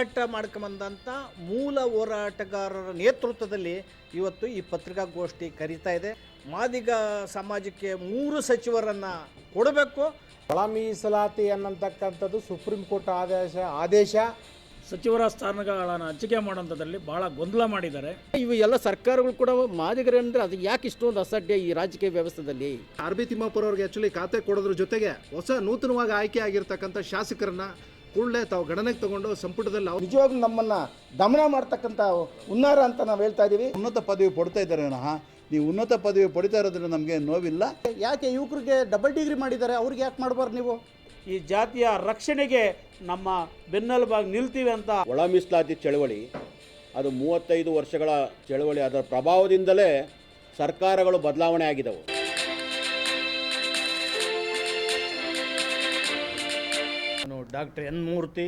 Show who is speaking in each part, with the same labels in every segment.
Speaker 1: ಹೋರಾಟ ಮಾಡ್ಕೊಂಬಂದಂಥ ಮೂಲ ಹೋರಾಟಗಾರರ ನೇತೃತ್ವದಲ್ಲಿ ಇವತ್ತು ಈ ಪತ್ರಿಕಾಗೋಷ್ಠಿ ಕರೀತಾ ಇದೆ. ಮಾದಿಗ ಸಮಾಜಕ್ಕೆ 3 ಸಚಿವರನ್ನು ಕೊಡಬೇಕು.
Speaker 2: ಒಳ ಮೀಸಲಾತಿ ಅನ್ನತಕ್ಕಂಥದ್ದು ಸುಪ್ರೀಂ ಕೋರ್ಟ್ ಆದೇಶ
Speaker 3: ಸಚಿವರ ಸ್ಥಾನಗಳನ್ನು ಹಂಚಿಕೆ ಮಾಡೋಂಥದ್ರಲ್ಲಿ ಭಾಳ ಗೊಂದಲ ಮಾಡಿದ್ದಾರೆ.
Speaker 4: ಇವು ಎಲ್ಲ ಸರ್ಕಾರಗಳು ಕೂಡ ಮಾದಿಗರಂದ್ರೆ ಅದು ಯಾಕೆ ಇಷ್ಟೊಂದು ಅಸಡ್ಡೆ ಈ ರಾಜಕೀಯ ವ್ಯವಸ್ಥೆಯಲ್ಲಿ?
Speaker 5: ಆರ್.ಬಿ. ತಿಮ್ಮಾಪುರ ಅವ್ರಿಗೆ ಆ್ಯಕ್ಚುಲಿ ಖಾತೆ ಕೊಡೋದ್ರ ಜೊತೆಗೆ ಹೊಸ ನೂತನವಾಗಿ ಆಯ್ಕೆ ಆಗಿರ್ತಕ್ಕಂಥ ಶಾಸಕರನ್ನ ಕೂಡಲೇ ತಾವು ಗಣನೆಗೆ ತಗೊಂಡು ಸಂಪುಟದಲ್ಲಿ
Speaker 2: ನಿಜವಾಗ್ಲೂ ನಮ್ಮನ್ನು ದಮನ ಮಾಡ್ತಕ್ಕಂಥ ಹುನ್ನಾರ ಅಂತ ನಾವು ಹೇಳ್ತಾ ಇದ್ದೀವಿ.
Speaker 6: ಉನ್ನತ ಪದವಿ ಪಡ್ತಾ ಇದ್ದಾರೆ ವಿನಃ ನೀವು ಉನ್ನತ ಪದವಿ ಪಡಿತಾ ಇರೋದ್ರಿಂದ ನಮಗೆ ನೋವಿಲ್ಲ.
Speaker 4: ಯಾಕೆ ಯುವಕರಿಗೆ ಡಬಲ್ ಡಿಗ್ರಿ ಮಾಡಿದ್ದಾರೆ, ಅವ್ರಿಗೆ ಯಾಕೆ ಮಾಡಬಾರ್ದು? ನೀವು
Speaker 7: ಈ ಜಾತಿಯ ರಕ್ಷಣೆಗೆ ನಮ್ಮ ಬೆನ್ನೆಲುಬಾಗಿ ನಿಲ್ತೀವಿ ಅಂತ.
Speaker 8: ಒಳ ಮೀಸಲಾತಿ ಚಳವಳಿ ಅದು 35 ವರ್ಷಗಳ ಚಳವಳಿ. ಅದರ ಪ್ರಭಾವದಿಂದಲೇ ಸರ್ಕಾರಗಳು ಬದಲಾವಣೆ ಆಗಿದ್ದವು.
Speaker 1: ನಾನು ಡಾಕ್ಟರ್ ಎನ್ ಮೂರ್ತಿ,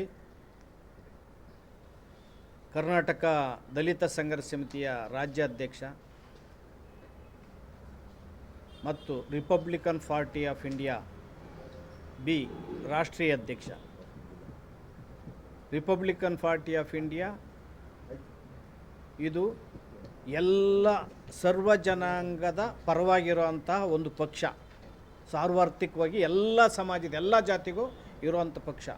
Speaker 1: ಕರ್ನಾಟಕ ದಲಿತ ಸಂಘರ್ಷ ಸಮಿತಿಯ ರಾಜ್ಯಾಧ್ಯಕ್ಷ ಮತ್ತು Republican party of India B ರಾಷ್ಟ್ರೀಯ ಅಧ್ಯಕ್ಷ. ರಿಪಬ್ಲಿಕನ್ ಪಾರ್ಟಿ ಆಫ್ ಇಂಡಿಯಾ ಇದು ಎಲ್ಲ ಸರ್ವ ಜನಾಂಗದ ಪರವಾಗಿರುವಂತಹ ಒಂದು ಪಕ್ಷ, ಸಾರ್ವತ್ರಿಕವಾಗಿ ಎಲ್ಲ ಸಮಾಜದ ಎಲ್ಲ ಜಾತಿಗೂ ಇರುವಂಥ ಪಕ್ಷ,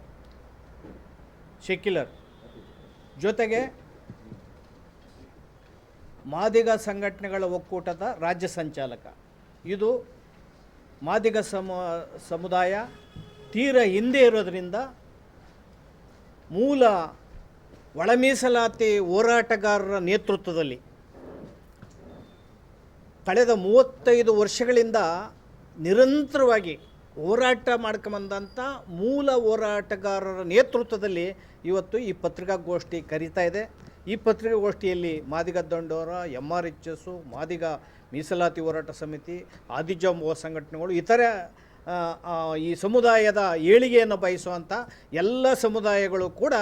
Speaker 1: ಸೆಕ್ಯುಲರ್. ಜೊತೆಗೆ ಮಾದಿಗ ಸಂಘಟನೆಗಳ ಒಕ್ಕೂಟದ ರಾಜ್ಯ ಸಂಚಾಲಕ. ಇದು ಮಾದಿಗ ಸಮುದಾಯ ತೀರ ಹಿಂದೆ ಇರೋದರಿಂದ ಮೂಲ ಒಳ ಮೀಸಲಾತಿ ಹೋರಾಟಗಾರರ ನೇತೃತ್ವದಲ್ಲಿ ಕಳೆದ 35 ವರ್ಷಗಳಿಂದ ನಿರಂತರವಾಗಿ ಹೋರಾಟ ಮಾಡ್ಕೊಂಬಂದಂಥ ಮೂಲ ಹೋರಾಟಗಾರರ ನೇತೃತ್ವದಲ್ಲಿ ಇವತ್ತು ಈ ಪತ್ರಿಕಾಗೋಷ್ಠಿ ಕರೀತಾ ಇದೆ. ಈ ಪತ್ರಿಕಾಗೋಷ್ಠಿಯಲ್ಲಿ ಮಾದಿಗ ದಂಡೋರ, MRHS, ಮಾದಿಗ ಮೀಸಲಾತಿ ಹೋರಾಟ ಸಮಿತಿ, ಆದಿಜಾಂಬುವ ಸಂಘಟನೆಗಳು, ಇತರೆ ಈ ಸಮುದಾಯದ ಏಳಿಗೆಯನ್ನು ಬಯಸುವಂಥ ಎಲ್ಲ ಸಮುದಾಯಗಳು ಕೂಡ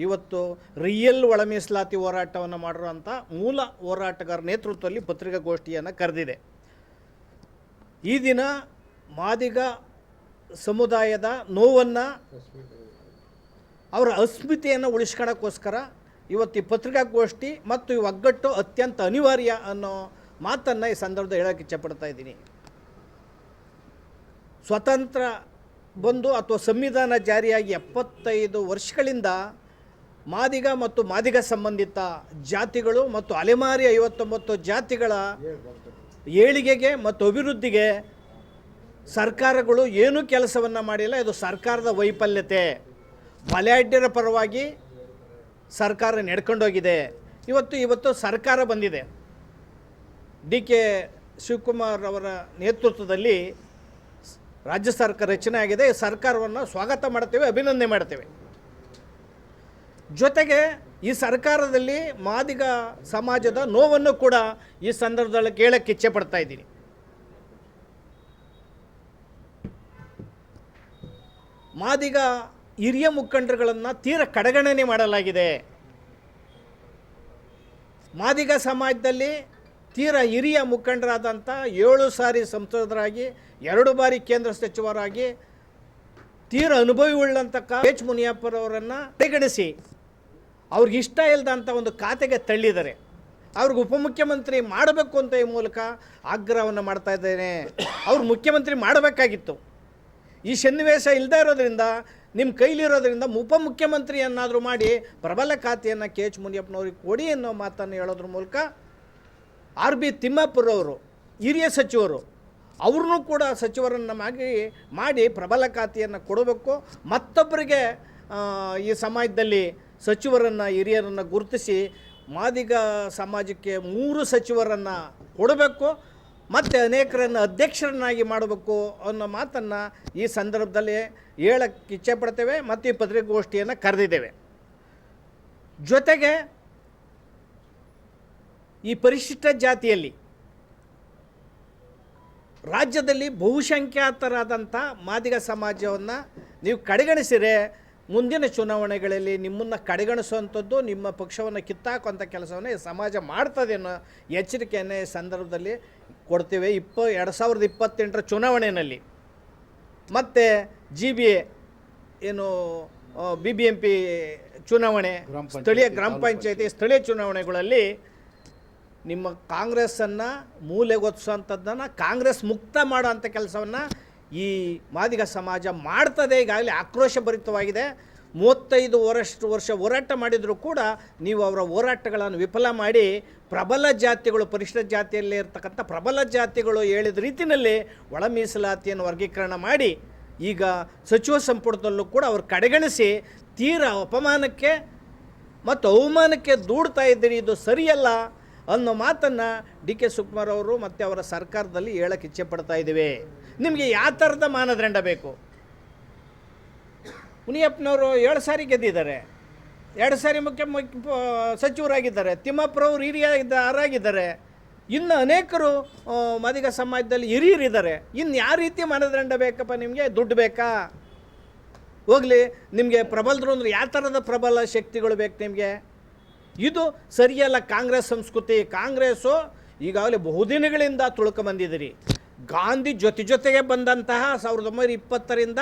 Speaker 1: ಇವತ್ತು ರಿಯಲ್ ಒಳ ಮೀಸಲಾತಿ ಹೋರಾಟವನ್ನು ಮಾಡಿರುವಂಥ ಮೂಲ ಹೋರಾಟಗಾರ ನೇತೃತ್ವದಲ್ಲಿ ಪತ್ರಿಕಾಗೋಷ್ಠಿಯನ್ನು ಕರೆದಿದೆ. ಈ ದಿನ ಮಾದಿಗ ಸಮುದಾಯದ ನೋವನ್ನು, ಅವರ ಅಸ್ಮಿತೆಯನ್ನು ಉಳಿಸ್ಕೊಳ್ಳೋಕ್ಕೋಸ್ಕರ ಇವತ್ತು ಈ ಪತ್ರಿಕಾಗೋಷ್ಠಿ ಮತ್ತು ಈ ಒಗ್ಗಟ್ಟು ಅತ್ಯಂತ ಅನಿವಾರ್ಯ ಅನ್ನೋ ಮಾತನ್ನು ಈ ಸಂದರ್ಭದಲ್ಲಿ ಹೇಳೋಕ್ಕೆ ಇಚ್ಛಪಡ್ತಾ ಇದ್ದೀನಿ. ಸ್ವತಂತ್ರ ಬಂದು ಅಥವಾ ಸಂವಿಧಾನ ಜಾರಿಯಾಗಿ 75 ವರ್ಷಗಳಿಂದ ಮಾದಿಗ ಮತ್ತು ಮಾದಿಗ ಸಂಬಂಧಿತ ಜಾತಿಗಳು ಮತ್ತು ಅಲೆಮಾರಿ 59 ಜಾತಿಗಳ ಏಳಿಗೆಗೆ ಮತ್ತು ಅಭಿವೃದ್ಧಿಗೆ ಸರ್ಕಾರಗಳು ಏನೂ ಕೆಲಸವನ್ನು ಮಾಡಿಲ್ಲ. ಇದು ಸರ್ಕಾರದ ವೈಫಲ್ಯತೆ. ಬಲಾಢ್ಯರ ಪರವಾಗಿ ಸರ್ಕಾರ ನಡ್ಕೊಂಡೋಗಿದೆ. ಇವತ್ತು ಸರ್ಕಾರ ಬಂದಿದೆ. DK ಶಿವಕುಮಾರ್ ಅವರ ನೇತೃತ್ವದಲ್ಲಿ ರಾಜ್ಯ ಸರ್ಕಾರ ರಚನೆ ಆಗಿದೆ. ಈ ಸರ್ಕಾರವನ್ನು ಸ್ವಾಗತ ಮಾಡ್ತೇವೆ, ಅಭಿನಂದನೆ ಮಾಡ್ತೇವೆ. ಜೊತೆಗೆ ಈ ಸರ್ಕಾರದಲ್ಲಿ ಮಾದಿಗ ಸಮಾಜದ ನೋವನ್ನು ಕೂಡ ಈ ಸಂದರ್ಭದಲ್ಲಿ ಕೇಳಕ್ಕೆ ಇಚ್ಛೆ ಪಡ್ತಾ ಇದ್ದೀನಿ. ಮಾದಿಗ ಹಿರಿಯ ಮುಖಂಡರುಗಳನ್ನು ತೀರ ಕಡೆಗಣನೆ ಮಾಡಲಾಗಿದೆ. ಮಾದಿಗ ಸಮಾಜದಲ್ಲಿ ತೀರ ಹಿರಿಯ ಮುಖಂಡರಾದಂಥ 7 ಸಾರಿ ಸಂಸದರಾಗಿ 2 ಬಾರಿ ಕೇಂದ್ರ ಸಚಿವರಾಗಿ ತೀರ ಅನುಭವಿ ಉಳ್ಳಂಥ H. ಮುನಿಯಪ್ಪರವರನ್ನು ಪರಿಗಣಿಸಿ ಅವ್ರಿಗೆ ಇಷ್ಟ ಇಲ್ಲದಂಥ ಒಂದು ಖಾತೆಗೆ ತಳ್ಳಿದ್ದಾರೆ. ಅವ್ರಿಗೆ ಉಪಮುಖ್ಯಮಂತ್ರಿ ಮಾಡಬೇಕು ಅಂತ ಈ ಮೂಲಕ ಆಗ್ರಹವನ್ನು ಮಾಡ್ತಾ ಇದ್ದೇನೆ. ಅವ್ರು ಮುಖ್ಯಮಂತ್ರಿ ಮಾಡಬೇಕಾಗಿತ್ತು. ಈ ಸನ್ನಿವೇಶ ಇಲ್ಲದೇ ಇರೋದ್ರಿಂದ, ನಿಮ್ಮ ಕೈಲಿರೋದ್ರಿಂದ ಉಪಮುಖ್ಯಮಂತ್ರಿಯನ್ನಾದರೂ ಮಾಡಿ ಪ್ರಬಲ ಖಾತೆಯನ್ನು H. ಮುನಿಯಪ್ಪನವ್ರಿಗೆ ಕೊಡಿ ಅನ್ನೋ ಮಾತನ್ನು ಹೇಳೋದ್ರ ಮೂಲಕ R.B. ತಿಮ್ಮಾಪುರವರು ಹಿರಿಯ ಸಚಿವರು, ಅವ್ರನ್ನೂ ಕೂಡ ಸಚಿವರನ್ನು ಮಾಡಿ ಪ್ರಬಲ ಖಾತೆಯನ್ನು ಕೊಡಬೇಕು. ಮತ್ತೊಬ್ಬರಿಗೆ ಈ ಸಮಾಜದಲ್ಲಿ ಸಚಿವರನ್ನು, ಹಿರಿಯರನ್ನು ಗುರುತಿಸಿ ಮಾದಿಗ ಸಮಾಜಕ್ಕೆ 3 ಸಚಿವರನ್ನು ಕೊಡಬೇಕು ಮತ್ತು ಅನೇಕರನ್ನು ಅಧ್ಯಕ್ಷರನ್ನಾಗಿ ಮಾಡಬೇಕು ಅನ್ನೋ ಮಾತನ್ನು ಈ ಸಂದರ್ಭದಲ್ಲಿ ಹೇಳಕ್ಕೆ ಇಚ್ಛೆ ಪಡ್ತೇವೆ ಮತ್ತು ಈ ಪತ್ರಿಕಾಗೋಷ್ಠಿಯನ್ನು ಕರೆದಿದ್ದೇವೆ. ಜೊತೆಗೆ ಈ ಪರಿಶಿಷ್ಟ ಜಾತಿಯಲ್ಲಿ ರಾಜ್ಯದಲ್ಲಿ ಬಹುಸಂಖ್ಯಾತರಾದಂಥ ಮಾದಿಗ ಸಮಾಜವನ್ನು ನೀವು ಕಡೆಗಣಿಸಿದರೆ ಮುಂದಿನ ಚುನಾವಣೆಗಳಲ್ಲಿ ನಿಮ್ಮನ್ನು ಕಡೆಗಣಿಸುವಂಥದ್ದು, ನಿಮ್ಮ ಪಕ್ಷವನ್ನು ಕಿತ್ತಾಕುವಂಥ ಕೆಲಸವನ್ನು ಸಮಾಜ ಮಾಡ್ತದೆ ಅನ್ನೋ ಎಚ್ಚರಿಕೆಯನ್ನು ಈ ಸಂದರ್ಭದಲ್ಲಿ ಕೊಡ್ತೇವೆ. 2028 ಚುನಾವಣೆಯಲ್ಲಿ ಮತ್ತು GBA ಏನು BBMP ಚುನಾವಣೆ, ಸ್ಥಳೀಯ ಗ್ರಾಮ ಪಂಚಾಯತಿ ಸ್ಥಳೀಯ ಚುನಾವಣೆಗಳಲ್ಲಿ ನಿಮ್ಮ ಕಾಂಗ್ರೆಸ್ಸನ್ನು ಮೂಲೆಗೊತ್ಸೋಂಥದ್ದನ್ನು ಕಾಂಗ್ರೆಸ್ ಮುಕ್ತ ಮಾಡೋಂಥ ಕೆಲಸವನ್ನು ಈ ಮಾದಿಗ ಸಮಾಜ ಮಾಡ್ತದೆ. ಈಗಾಗಲೇ ಆಕ್ರೋಶಭರಿತವಾಗಿದೆ. 35 ವರ್ಷ ಹೋರಾಟ ಮಾಡಿದರೂ ಕೂಡ ನೀವು ಅವರ ಹೋರಾಟಗಳನ್ನು ವಿಫಲ ಮಾಡಿ ಪ್ರಬಲ ಜಾತಿಗಳು, ಪರಿಶಿಷ್ಟ ಜಾತಿಯಲ್ಲಿ ಇರ್ತಕ್ಕಂಥ ಪ್ರಬಲ ಜಾತಿಗಳು ಹೇಳಿದ ರೀತಿಯಲ್ಲಿ ಒಳ ಮೀಸಲಾತಿಯನ್ನು ವರ್ಗೀಕರಣ ಮಾಡಿ ಈಗ ಸಚಿವ ಸಂಪುಟದಲ್ಲೂ ಕೂಡ ಅವರು ಕಡೆಗಣಿಸಿ ತೀರಾ ಅಪಮಾನಕ್ಕೆ ಮತ್ತು ಅವಮಾನಕ್ಕೆ ದೂಡ್ತಾ ಇದ್ದೀರಿ. ಇದು ಸರಿಯಲ್ಲ ಅನ್ನೋ ಮಾತನ್ನು DK ಶಿವಕುಮಾರ್ ಅವರು ಮತ್ತು ಅವರ ಸರ್ಕಾರದಲ್ಲಿ ಹೇಳಕ್ಕೆ ಇಚ್ಛೆ ಪಡ್ತಾ ಇದ್ದೀವಿ. ನಿಮಗೆ ಯಾವ ಥರದ ಮಾನದಂಡ ಬೇಕು? ಮುನಿಯಪ್ಪನವರು 7 ಸಾರಿ ಗೆದ್ದಿದ್ದಾರೆ, 2 ಸಾರಿ ಮುಖ್ಯ ಸಚಿವರಾಗಿದ್ದಾರೆ. ತಿಮ್ಮಪ್ಪರವರು ಹಿರಿಯರಾಗಿದ್ದಾರೆ. ಇನ್ನು ಅನೇಕರು ಮಾದಿಗ ಸಮಾಜದಲ್ಲಿ ಹಿರಿಯರಿದ್ದಾರೆ. ಇನ್ನು ಯಾವ ರೀತಿ ಮಾನದಂಡ ಬೇಕಪ್ಪ ನಿಮಗೆ? ದುಡ್ಡು ಬೇಕಾ? ಹೋಗಲಿ, ನಿಮಗೆ ಪ್ರಬಲರು ಅಂದರೆ ಯಾವ ಥರದ ಪ್ರಬಲ ಶಕ್ತಿಗಳು ಬೇಕು ನಿಮಗೆ? ಇದು ಸರಿಯಲ್ಲ. ಕಾಂಗ್ರೆಸ್ ಸಂಸ್ಕೃತಿ. ಕಾಂಗ್ರೆಸ್ಸು ಈಗಾಗಲೇ ಬಹುದಿನಗಳಿಂದ ತುಳ್ಕೊಂಬಂದಿದ್ದೀರಿ. ಗಾಂಧಿ ಜೊತೆಗೆ ಬಂದಂತಹ 1920ರಿಂದ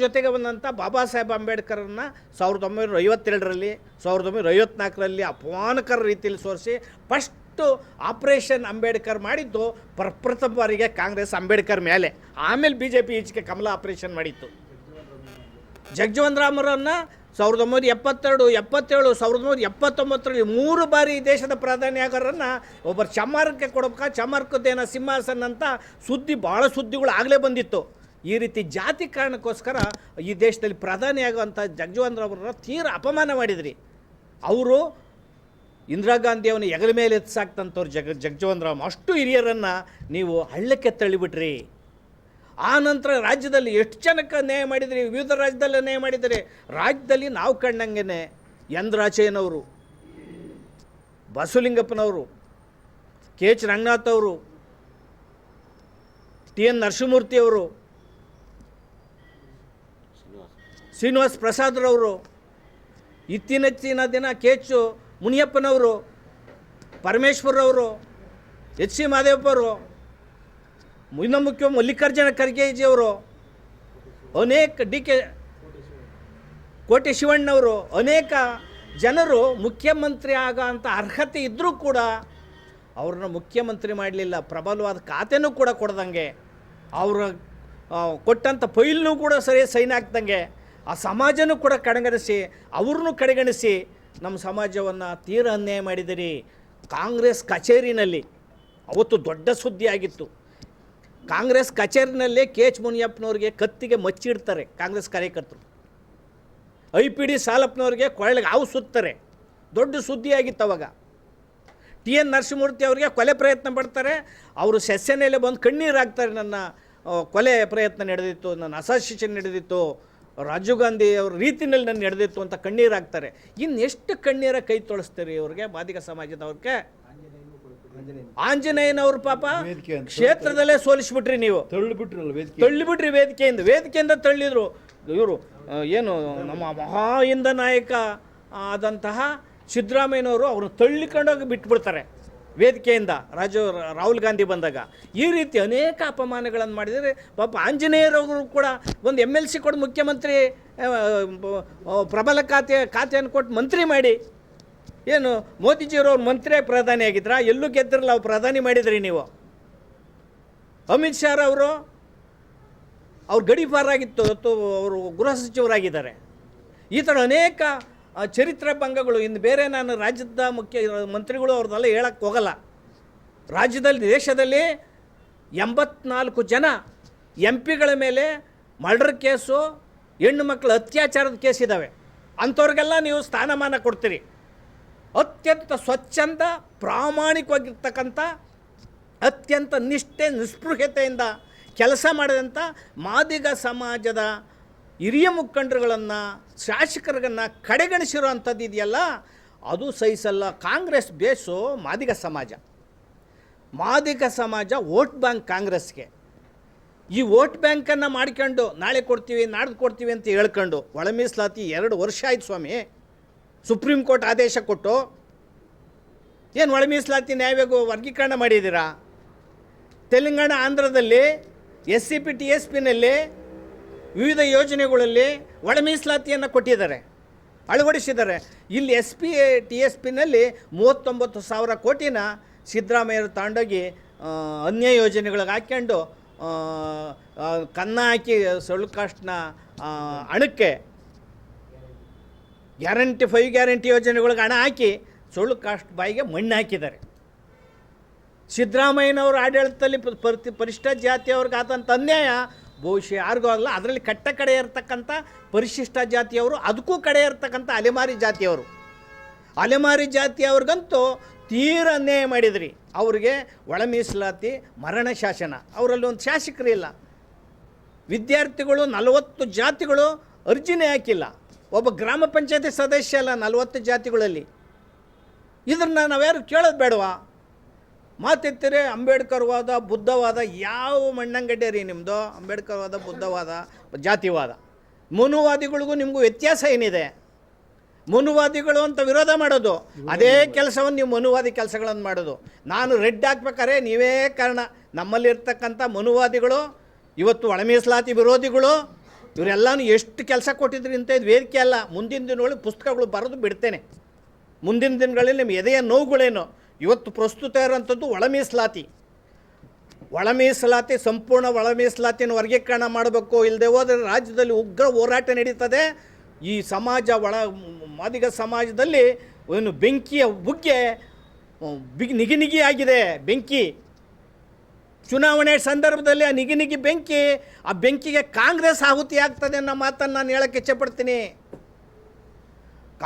Speaker 1: ಜೊತೆಗೆ ಬಂದಂಥ ಬಾಬಾ ಸಾಹೇಬ್ ಅಂಬೇಡ್ಕರನ್ನು 1952ರಲ್ಲಿ 1954ರಲ್ಲಿ ಅಪಮಾನಕರ ರೀತಿಯಲ್ಲಿ ಸೋರಿಸಿ ಫಸ್ಟು ಆಪರೇಷನ್ ಅಂಬೇಡ್ಕರ್ ಮಾಡಿದ್ದು ಪ್ರಪ್ರಥಮ ಬಾರಿಗೆ ಕಾಂಗ್ರೆಸ್ ಅಂಬೇಡ್ಕರ್ ಮೇಲೆ. ಆಮೇಲೆ BJP ಈಚೆಗೆ ಕಮಲ ಆಪರೇಷನ್ ಮಾಡಿತ್ತು. ಜಗಜೀವನ್ ರಾಮರನ್ನು 1972, 77, 1979ರಲ್ಲಿ 3 ಬಾರಿ ದೇಶದ ಪ್ರಧಾನಿಯಾಗರನ್ನು ಒಬ್ಬರು ಚಮ್ಮಾರಕ್ಕೆ ಕೊಡಬೇಕಾ, ಚಮ್ಮಾರ್ಕದ್ದೇನ ಸಿಂಹಾಸನ ಅಂತ ಭಾಳ ಸುದ್ದಿಗಳು ಆಗಲೇ ಬಂದಿತ್ತು. ಈ ರೀತಿ ಜಾತಿ ಕಾರಣಕ್ಕೋಸ್ಕರ ಈ ದೇಶದಲ್ಲಿ ಪ್ರಧಾನಿಯಾಗುವಂಥ ಜಗಜೀವನ್ ರಾಮರನ್ನ ತೀರ ಅಪಮಾನ ಮಾಡಿದ್ರಿ. ಅವರು ಇಂದಿರಾ ಗಾಂಧಿಯವನ್ನ ಹೆಗಲ ಮೇಲೆ ಎತ್ಸಾಕ್ತಂಥವ್ರು ಜಗಜೀವನ್ ರಾಮ್. ಅಷ್ಟು ಹಿರಿಯರನ್ನು ನೀವು ಹಳ್ಳಕ್ಕೆ ತಳ್ಳಿಬಿಟ್ರಿ. ಆ ನಂತರ ರಾಜ್ಯದಲ್ಲಿ ಎಷ್ಟು ಜನಕ್ಕೆ ನ್ಯಾಯ ಮಾಡಿದ್ರಿ? ವಿವಿಧ ರಾಜ್ಯದಲ್ಲಿ ನ್ಯಾಯ ಮಾಡಿದರೆ ರಾಜ್ಯದಲ್ಲಿ ನಾವು ಕಂಡಂಗೆ ಎನ್ ರಾಚಯ್ಯನವರು, ಬಸವಲಿಂಗಪ್ಪನವರು, KH ರಂಗನಾಥ್ ಅವರು, TN ನರಸಿಂಹಮೂರ್ತಿಯವರು, ಶ್ರೀನಿವಾಸ್ ಪ್ರಸಾದ್ರವರು, ಇತ್ತೀಚಿನ ದಿನ KH ಮುನಿಯಪ್ಪನವರು, ಪರಮೇಶ್ವರವರು, HC ಮಾದೇವಪ್ಪವರು, ಇನ್ನು ಮುಖ್ಯ ಮಲ್ಲಿಕಾರ್ಜುನ ಖರ್ಗೆಜಿಯವರು, ಅನೇಕ DK ಕೋಟೆ ಶಿವಣ್ಣವರು, ಅನೇಕ ಜನರು ಮುಖ್ಯಮಂತ್ರಿ ಆಗೋಂಥ ಅರ್ಹತೆ ಇದ್ದರೂ ಕೂಡ ಅವ್ರನ್ನ ಮುಖ್ಯಮಂತ್ರಿ ಮಾಡಲಿಲ್ಲ. ಪ್ರಬಲವಾದ ಖಾತೆನೂ ಕೂಡ ಕೊಡ್ದಂಗೆ, ಅವ್ರ ಕೊಟ್ಟಂಥ ಫೈಲ್ನೂ ಕೂಡ ಸರಿಯಾಗಿ ಸೈನ್ ಹಾಕ್ದಂಗೆ ಆ ಸಮಾಜನೂ ಕೂಡ ಕಡೆಗಣಿಸಿ, ಅವ್ರನ್ನೂ ಕಡೆಗಣಿಸಿ ನಮ್ಮ ಸಮಾಜವನ್ನು ತೀರ ಅನ್ಯಾಯ ಮಾಡಿದಿರಿ. ಕಾಂಗ್ರೆಸ್ ಕಚೇರಿನಲ್ಲಿ ಅವತ್ತು ದೊಡ್ಡ ಸುದ್ದಿ ಆಗಿತ್ತು. ಕಾಂಗ್ರೆಸ್ ಕಚೇರಿನಲ್ಲೇ KH ಮುನಿಯಪ್ಪನವ್ರಿಗೆ ಕತ್ತಿಗೆ ಮಚ್ಚಿಡ್ತಾರೆ ಕಾಂಗ್ರೆಸ್ ಕಾರ್ಯಕರ್ತರು. IPD ಸಾಲಪ್ಪನವ್ರಿಗೆ ಕೊರಳಿಗೆ ಹಾವು ಸುತ್ತಾರೆ. ದೊಡ್ಡ ಸುದ್ದಿಯಾಗಿತ್ತು ಅವಾಗ. TN ನರಸಿಂಹಮೂರ್ತಿ ಅವರಿಗೆ ಕೊಲೆ ಪ್ರಯತ್ನ ಪಡ್ತಾರೆ. ಅವರು ಸೆಸ್ಸನೆಯಲ್ಲೇ ಬಂದು ಕಣ್ಣೀರು ಹಾಕ್ತಾರೆ. ನನ್ನ ಕೊಲೆ ಪ್ರಯತ್ನ ನಡೆದಿತ್ತು, ನನ್ನ ಅಸಾಸಿನೇಷನ್ ನಡೆದಿತ್ತು, ರಾಜೀವ್ ಗಾಂಧಿ ಅವ್ರ ರೀತಿಯಲ್ಲಿ ನನ್ನ ನಡೆದಿತ್ತು ಅಂತ ಕಣ್ಣೀರು ಹಾಕ್ತಾರೆ. ಇನ್ನೆಷ್ಟು ಕಣ್ಣೀರ ಕೈ ತೊಳಸ್ತೀರಿ ಅವ್ರಿಗೆ? ಮಾದಿಗ ಸಮಾಜದವ್ರಿಗೆ. ಆಂಜನೇಯನವ್ರು ಪಾಪ ಕ್ಷೇತ್ರದಲ್ಲೇ ಸೋಲಿಸ್ಬಿಟ್ರಿ ನೀವು. ತಳ್ಳಿಬಿಟ್ರಿ ವೇದಿಕೆಯಿಂದ ತಳ್ಳಿದ್ರು. ಇವರು ಏನು ನಮ್ಮ ಮಹಾಹಿಂದ ನಾಯಕ ಆದಂತಹ ಸಿದ್ದರಾಮಯ್ಯನವರು ಅವ್ರನ್ನ ತಳ್ಳಿಕೊಂಡೋಗಿ ಬಿಟ್ಬಿಡ್ತಾರೆ ವೇದಿಕೆಯಿಂದ ರಾಹುಲ್ ಗಾಂಧಿ ಬಂದಾಗ. ಈ ರೀತಿ ಅನೇಕ ಅಪಮಾನಗಳನ್ನು ಮಾಡಿದರೆ ಪಾಪ ಆಂಜನೇಯರವರು ಕೂಡ ಒಂದು MLC ಕೊಟ್ಟು ಮುಖ್ಯಮಂತ್ರಿ ಪ್ರಬಲ ಖಾತೆಯನ್ನು ಕೊಟ್ಟು ಮಂತ್ರಿ ಮಾಡಿ, ಏನು ಮೋದಿಜಿಯವ್ರವ್ರು ಮಂತ್ರಿ ಪ್ರಧಾನಿ ಆಗಿದ್ರಾ? ಎಲ್ಲೂ ಗೆದ್ದಿರಲ್ಲ, ಅವ್ರು ಪ್ರಧಾನಿ ಮಾಡಿದ್ರಿ ನೀವು. ಅಮಿತ್ ಶಾ ಅವರು ಅವ್ರು ಗಡೀಪಾರಾಗಿತ್ತು, ಇವತ್ತು ಅವರು ಗೃಹ ಸಚಿವರಾಗಿದ್ದಾರೆ. ಈ ಥರ ಅನೇಕ ಚರಿತ್ರೆ ಭಂಗಗಳು. ಇನ್ನು ಬೇರೆ ನಾನು ರಾಜ್ಯದ ಮುಖ್ಯ ಮಂತ್ರಿಗಳು ಅವ್ರದ್ದೆಲ್ಲ ಹೇಳಕ್ಕೆ ಹೋಗಲ್ಲ. ರಾಜ್ಯದಲ್ಲಿ ದೇಶದಲ್ಲಿ 84 ಜನ MP ಗಳ ಮೇಲೆ ಮರ್ಡರ್ ಕೇಸು, ಹೆಣ್ಣು ಮಕ್ಕಳ ಅತ್ಯಾಚಾರದ ಕೇಸ್ ಇದ್ದಾವೆ. ಅಂಥವ್ರಿಗೆಲ್ಲ ನೀವು ಸ್ಥಾನಮಾನ ಕೊಡ್ತೀರಿ. ಅತ್ಯಂತ ಸ್ವಚ್ಛಂದ ಪ್ರಾಮಾಣಿಕವಾಗಿರ್ತಕ್ಕಂಥ, ಅತ್ಯಂತ ನಿಷ್ಠೆ ನಿಸ್ಪೃಹತೆಯಿಂದ ಕೆಲಸ ಮಾಡಿದಂಥ ಮಾದಿಗ ಸಮಾಜದ ಹಿರಿಯ ಮುಖಂಡರುಗಳನ್ನು, ಶಾಸಕರನ್ನು ಕಡೆಗಣಿಸಿರೋ ಅಂಥದ್ದು ಇದೆಯಲ್ಲ, ಅದು ಸಹಿಸಲ್ಲ. ಕಾಂಗ್ರೆಸ್ ಬೇಸು ಮಾದಿಗ ಸಮಾಜ. ಮಾದಿಗ ಸಮಾಜ ವೋಟ್ ಬ್ಯಾಂಕ್ ಕಾಂಗ್ರೆಸ್ಗೆ. ಈ ವೋಟ್ ಬ್ಯಾಂಕನ್ನು ಮಾಡ್ಕೊಂಡು ನಾಳೆ ಕೊಡ್ತೀವಿ ನಾಡ್ದು ಕೊಡ್ತೀವಿ ಅಂತ ಹೇಳ್ಕೊಂಡು ಒಳ ಮೀಸಲಾತಿ 2 ವರ್ಷ ಆಯ್ತು ಸ್ವಾಮಿ. ಸುಪ್ರೀಂ ಕೋರ್ಟ್ ಆದೇಶ ಕೊಟ್ಟು ಏನು ಒಳ ಮೀಸಲಾತಿ ನ್ಯಾಯವಾಗಿ ವರ್ಗೀಕರಣ ಮಾಡಿದ್ದೀರಾ? ತೆಲಂಗಾಣ, ಆಂಧ್ರದಲ್ಲಿ SCP TSPನಲ್ಲಿ ವಿವಿಧ ಯೋಜನೆಗಳಲ್ಲಿ ಒಳ ಮೀಸಲಾತಿಯನ್ನು ಕೊಟ್ಟಿದ್ದಾರೆ, ಅಳವಡಿಸಿದ್ದಾರೆ. ಇಲ್ಲಿ TSPನಲ್ಲಿ 39,000 ಕೋಟಿನ ಸಿದ್ದರಾಮಯ್ಯರು ತಗೊಂಡೋಗಿ ಅನ್ಯ ಯೋಜನೆಗಳಿಗೆ ಹಾಕ್ಕೊಂಡು ಕನ್ನ ಹಾಕಿ ಸೊಳ್ಳು ಕಾಸ್ಟ್ನ ಹಣಕ್ಕೆ ಗ್ಯಾರಂಟಿ 5 ಗ್ಯಾರಂಟಿ ಯೋಜನೆಗಳಿಗೆ ಹಣ ಹಾಕಿ ಸೊಳ್ಳು ಕಾಸ್ಟ್ ಬಾಯಿಗೆ ಮಣ್ಣು ಹಾಕಿದ್ದಾರೆ. ಸಿದ್ದರಾಮಯ್ಯನವರು ಆಡಳಿತದಲ್ಲಿ ಪರಿಶಿಷ್ಟ ಜಾತಿಯವ್ರಿಗೆ ಆದಂಥ ಅನ್ಯಾಯ ಬಹುಶಃ ಯಾರಿಗೂ ಆಗಲ್ಲ. ಅದರಲ್ಲಿ ಕಟ್ಟ ಕಡೆ ಇರ್ತಕ್ಕಂಥ ಪರಿಶಿಷ್ಟ ಜಾತಿಯವರು, ಅದಕ್ಕೂ ಕಡೆ ಇರ್ತಕ್ಕಂಥ ಅಲೆಮಾರಿ ಜಾತಿಯವ್ರಿಗಂತೂ ತೀರ ಅನ್ಯಾಯ ಮಾಡಿದ್ರಿ. ಅವ್ರಿಗೆ ಒಳ ಮೀಸಲಾತಿ, ಮರಣ ಶಾಸನ, ಅವರಲ್ಲಿ ಒಂದು ಶಾಸಕರಿಲ್ಲ. ವಿದ್ಯಾರ್ಥಿಗಳು 40 ಜಾತಿಗಳು ಅರ್ಜಿನೇ ಹಾಕಿಲ್ಲ. ಒಬ್ಬ ಗ್ರಾಮ ಪಂಚಾಯತಿ ಸದಸ್ಯ ಅಲ್ಲ 40 ಜಾತಿಗಳಲ್ಲಿ. ಇದನ್ನು ನಾವ್ಯಾರು ಕೇಳೋದು ಬೇಡವಾ? ಮಾತೆತ್ತಿರೆ ಅಂಬೇಡ್ಕರ್ವಾದ, ಬುದ್ಧವಾದ, ಯಾವ ಮಣ್ಣಂಗಡ್ಡೆ ರೀ ನಿಮ್ಮದು? ಅಂಬೇಡ್ಕರ್ವಾದ, ಬುದ್ಧವಾದ, ಜಾತಿವಾದ. ಮನುವಾದಿಗಳಿಗೂ ನಿಮಗೂ ವ್ಯತ್ಯಾಸ ಏನಿದೆ? ಮನುವಾದಿಗಳು ಅಂತ ವಿರೋಧ ಮಾಡೋದು, ಅದೇ ಕೆಲಸವನ್ನು ನೀವು ಮನುವಾದಿ ಕೆಲಸಗಳನ್ನು ಮಾಡೋದು. ನಾನು ರೆಡ್ ಹಾಕ್ಬೇಕಾದ್ರೆ ನೀವೇ ಕಾರಣ. ನಮ್ಮಲ್ಲಿರ್ತಕ್ಕಂಥ ಮನುವಾದಿಗಳು ಇವತ್ತು ಒಳ ಮೀಸಲಾತಿ ವಿರೋಧಿಗಳು ಇವರೆಲ್ಲನೂ ಎಷ್ಟು ಕೆಲಸ ಕೊಟ್ಟಿದ್ರಿ ಅಂತ ಇದು ವೇದಿಕೆ ಅಲ್ಲ. ಮುಂದಿನ ದಿನಗಳಲ್ಲಿ ಪುಸ್ತಕಗಳು ಬರೆದು ಬಿಡ್ತೇನೆ. ಮುಂದಿನ ದಿನಗಳಲ್ಲಿ ನಿಮ್ಮ ಎದೆಯ ನೋವುಗಳೇನು. ಇವತ್ತು ಪ್ರಸ್ತುತ ಇರೋಂಥದ್ದು ಒಳ ಮೀಸಲಾತಿ, ಸಂಪೂರ್ಣ ಒಳ ಮೀಸಲಾತಿಯನ್ನು ವರ್ಗೀಕರಣ ಮಾಡಬೇಕು. ಇಲ್ಲದೆ ಹೋದರೆ ರಾಜ್ಯದಲ್ಲಿ ಉಗ್ರ ಹೋರಾಟ ನಡೀತದೆ. ಈ ಸಮಾಜ, ಮಾದಿಗ ಸಮಾಜದಲ್ಲಿ ಏನು ಬೆಂಕಿಯ ಬುಗ್ಗೆ ನಿಗಿ ಆಗಿದೆ. ಬೆಂಕಿ ಚುನಾವಣೆ ಸಂದರ್ಭದಲ್ಲಿ ಆ ನಿಗಿ ಬೆಂಕಿ, ಆ ಬೆಂಕಿಗೆ ಕಾಂಗ್ರೆಸ್ ಆಹುತಿ ಆಗ್ತದೆ ಅನ್ನೋ ಮಾತನ್ನು ನಾನು ಹೇಳೋಕ್ಕೆ ಇಚ್ಛೆಪಡ್ತೀನಿ.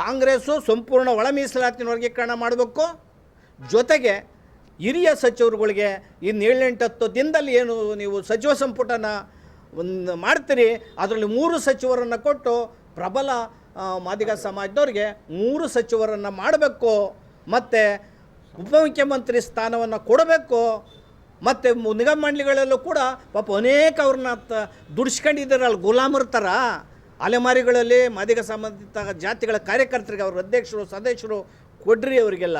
Speaker 1: ಕಾಂಗ್ರೆಸ್ಸು ಸಂಪೂರ್ಣ ಒಳ ಮೀಸಲಾತಿನ ವರ್ಗೀಕರಣ ಮಾಡಬೇಕು. ಜೊತೆಗೆ ಹಿರಿಯ ಸಚಿವರುಗಳಿಗೆ ಇನ್ನು 7-8 ದಿನದಲ್ಲಿ ಏನು ನೀವು ಸಚಿವ ಸಂಪುಟನ ಒಂದು ಮಾಡ್ತೀರಿ, ಅದರಲ್ಲಿ 3 ಸಚಿವರನ್ನು ಕೊಟ್ಟು ಪ್ರಬಲ ಮಾದಿಗ ಸಮಾಜದವ್ರಿಗೆ 3 ಸಚಿವರನ್ನು ಮಾಡಬೇಕು. ಮತ್ತು ಉಪಮುಖ್ಯಮಂತ್ರಿ ಸ್ಥಾನವನ್ನು ಕೊಡಬೇಕು. ಮತ್ತು ನಿಗಮ ಮಂಡಳಿಗಳಲ್ಲೂ ಕೂಡ ಪಾಪ ಅನೇಕ ಅವ್ರನ್ನ ದುಡಿಸ್ಕೊಂಡಿದ್ದಾರಲ್ಲ ಗುಲಾಮರ ಥರ. ಅಲೆಮಾರಿಗಳಲ್ಲಿ ಮಾದಿಗ ಸಂಬಂಧಿತ ಜಾತಿಗಳ ಕಾರ್ಯಕರ್ತರಿಗೆ ಅವ್ರ ಅಧ್ಯಕ್ಷರು, ಸದಸ್ಯರು ಕೊಡ್ರಿ. ಅವರಿಗೆಲ್ಲ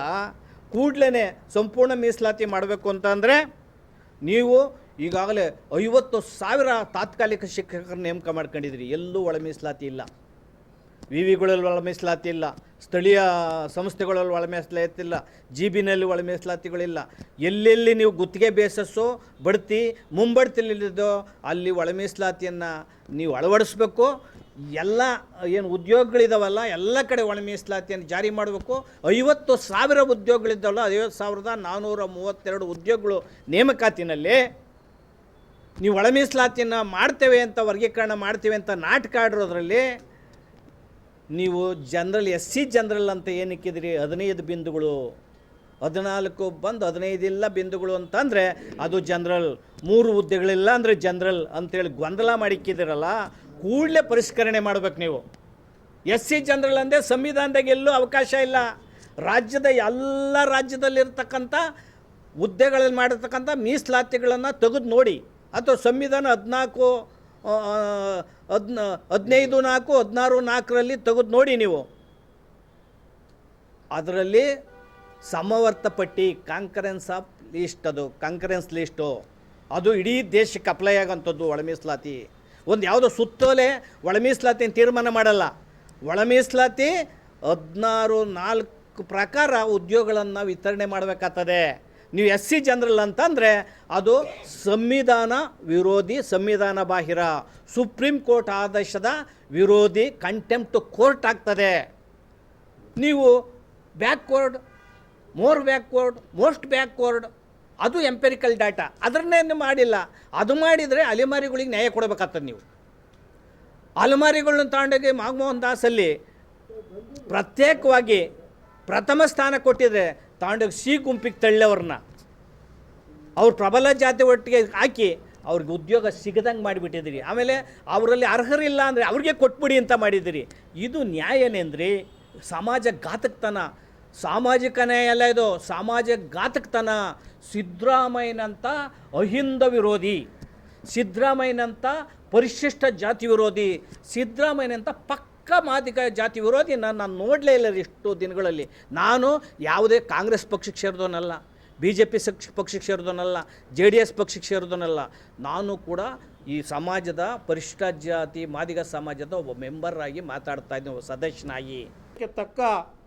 Speaker 1: ಕೂಡಲೇ ಸಂಪೂರ್ಣ ಮೀಸಲಾತಿ ಮಾಡಬೇಕು ಅಂತಂದರೆ ನೀವು ಈಗಾಗಲೇ 50,000 ತಾತ್ಕಾಲಿಕ ಶಿಕ್ಷಕರ ನೇಮಕ ಮಾಡ್ಕೊಂಡಿದ್ರಿ. ಎಲ್ಲೂ ಒಳ ಮೀಸಲಾತಿ ಇಲ್ಲ. ವಿವಿಗಳಲ್ಲಿ ಒಳ ಮೀಸಲಾತಿ ಇಲ್ಲ, ಸ್ಥಳೀಯ ಸಂಸ್ಥೆಗಳಲ್ಲಿ ಒಳ ಮೀಸಲಾತಿ ಇಲ್ಲ, GB ಒಳ ಮೀಸಲಾತಿಗಳಿಲ್ಲ. ಎಲ್ಲೆಲ್ಲಿ ನೀವು ಗುತ್ತಿಗೆ ಬೇಸಸ್ಸು, ಬಡ್ತಿ, ಮುಂಬಡ್ತಿಲಿದ್ದೋ ಅಲ್ಲಿ ಒಳ ಮೀಸಲಾತಿಯನ್ನು ನೀವು ಅಳವಡಿಸ್ಬೇಕು. ಎಲ್ಲ ಏನು ಉದ್ಯೋಗಗಳಿದಾವಲ್ಲ ಎಲ್ಲ ಕಡೆ ಒಳ ಮೀಸಲಾತಿಯನ್ನು ಜಾರಿ ಮಾಡಬೇಕು. 50,000 ಉದ್ಯೋಗಗಳಿದ್ದಾವಲ್ಲ, 50,432 ಉದ್ಯೋಗಗಳು ನೇಮಕಾತಿನಲ್ಲಿ ನೀವು ಒಳ ಮೀಸಲಾತಿಯನ್ನು ಮಾಡ್ತೇವೆ ಅಂತ, ವರ್ಗೀಕರಣ ಮಾಡ್ತೇವೆ ಅಂತ ನಾಟಕ ಆಡಿರೋದ್ರಲ್ಲಿ ನೀವು ಜನರಲ್ SC ಜನರಲ್ ಅಂತ ಏನಕ್ಕಿದ್ರಿ? 15 ಬಿಂದುಗಳು, 14 ಬಂದು 15 ಇಲ್ಲ ಬಿಂದುಗಳು ಅಂತಂದರೆ ಅದು ಜನರಲ್. 3 ಹುದ್ದೆಗಳಿಲ್ಲ ಅಂದರೆ ಜನರಲ್ ಅಂತೇಳಿ ಗೊಂದಲ ಮಾಡಿಕ್ಕಿದಿರಲ್ಲ. ಕೂಡಲೇ ಪರಿಷ್ಕರಣೆ ಮಾಡಬೇಕು ನೀವು. SC ಜನರಲ್ ಅಂದರೆ ಸಂವಿಧಾನದಾಗ ಎಲ್ಲೂ ಅವಕಾಶ ಇಲ್ಲ. ರಾಜ್ಯದ ಎಲ್ಲ ರಾಜ್ಯದಲ್ಲಿರ್ತಕ್ಕಂಥ ಹುದ್ದೆಗಳಲ್ಲಿ ಮಾಡಿರ್ತಕ್ಕಂಥ ಮೀಸಲಾತಿಗಳನ್ನು ತೆಗೆದು ನೋಡಿ. ಅಥವಾ ಸಂವಿಧಾನ 15/4/16 ತೆಗೆದು ನೋಡಿ ನೀವು. ಅದರಲ್ಲಿ ಸಮವರ್ತ ಪಟ್ಟಿ, ಕಾಂಕರೆನ್ಸ್ ಆಫ್ ಲಿಸ್ಟ್, ಅದು ಕಾಂಕರೆನ್ಸ್ ಲಿಸ್ಟು, ಅದು ಇಡೀ ದೇಶಕ್ಕೆ ಅಪ್ಲೈ ಆಗೋಂಥದ್ದು ಒಳ ಮೀಸಲಾತಿ. ಒಂದು ಯಾವುದೋ ಸುತ್ತೋಲೆ ಒಳ ಮೀಸಲಾತಿನ ತೀರ್ಮಾನ ಮಾಡಲ್ಲ. ಒಳ ಮೀಸಲಾತಿ 16(4) ಪ್ರಕಾರ ಉದ್ಯೋಗಗಳನ್ನು ವಿತರಣೆ ಮಾಡಬೇಕಾಗ್ತದೆ. ನೀವು SC ಜನರಲ್ ಅಂತಂದರೆ ಅದು ಸಂವಿಧಾನ ವಿರೋಧಿ, ಸಂವಿಧಾನ ಬಾಹಿರ, ಸುಪ್ರೀಂ ಕೋರ್ಟ್ ಆದೇಶದ ವಿರೋಧಿ, ಕಂಟೆಂಪ್ಟ್ ಕೋರ್ಟ್ ಆಗ್ತದೆ. ನೀವು backward, more backward, most backward, ಅದು ಎಂಪೆರಿಕಲ್ ಡಾಟಾ, ಅದನ್ನೇ ಮಾಡಿಲ್ಲ. ಅದು ಮಾಡಿದರೆ ಅಲೆಮಾರಿಗಳಿಗೆ ನ್ಯಾಯ ಕೊಡಬೇಕಾಗ್ತದೆ. ನೀವು ಅಲೆಮಾರಿಗಳನ್ನ ತಗೊಂಡೋಗಿ ಮನಮೋಹನ್ ದಾಸಲ್ಲಿ ಪ್ರತ್ಯೇಕವಾಗಿ ಪ್ರಥಮ ಸ್ಥಾನ ಕೊಟ್ಟಿದ್ರೆ ತಗೊಂಡೋಗಿ C ಗುಂಪಿಗೆ ತಳ್ಳವ್ರನ್ನ ಅವ್ರು ಪ್ರಬಲ ಜಾತಿ ಒಟ್ಟಿಗೆ ಹಾಕಿ ಅವ್ರಿಗೆ ಉದ್ಯೋಗ ಸಿಗದಂಗೆ ಮಾಡಿಬಿಟ್ಟಿದ್ದೀರಿ. ಆಮೇಲೆ ಅವರಲ್ಲಿ ಅರ್ಹರಿಲ್ಲ ಅಂದರೆ ಅವ್ರಿಗೆ ಕೊಟ್ಬಿಡಿ ಅಂತ ಮಾಡಿದ್ದೀರಿ. ಇದು ನ್ಯಾಯನೇಂದ್ರಿ? ಸಮಾಜ ಘಾತಕತನ, ಸಾಮಾಜಿಕ ನ್ಯಾಯ ಅಲ್ಲ ಇದು, ಸಮಾಜ ಘಾತಕತನ. ಸಿದ್ದರಾಮಯ್ಯನಂಥ ಅಹಿಂದ ವಿರೋಧಿ, ಸಿದ್ದರಾಮಯ್ಯನಂಥ ಪರಿಶಿಷ್ಟ ಜಾತಿ ವಿರೋಧಿ, ಸಿದ್ದರಾಮಯ್ಯನಂಥ ಪಕ್ಕ ಮಾದಿಗ ಜಾತಿ ವಿರೋಧಿ ನಾನು ನೋಡಲೇ ಇಲ್ಲ ಇಷ್ಟು ದಿನಗಳಲ್ಲಿ. ನಾನು ಯಾವುದೇ ಕಾಂಗ್ರೆಸ್ ಪಕ್ಷಕ್ಕೆ ಸೇರಿದವನಲ್ಲ, BJP ಪಕ್ಷಕ್ಕೆ ಸೇರಿದವನಲ್ಲ, JDS ಪಕ್ಷಕ್ಕೆ ಸೇರಿದವನಲ್ಲ. ನಾನು ಕೂಡ ಈ ಸಮಾಜದ ಪರಿಶಿಷ್ಟ ಜಾತಿ ಮಾದಿಗ ಸಮಾಜದ ಒಬ್ಬ ಮೆಂಬರ್ ಆಗಿ ಮಾತಾಡ್ತಾ ಇದ್ದೀನಿ, ಒಬ್ಬ ಸದಸ್ಯನಾಗಿ.
Speaker 7: ತಕ್ಕ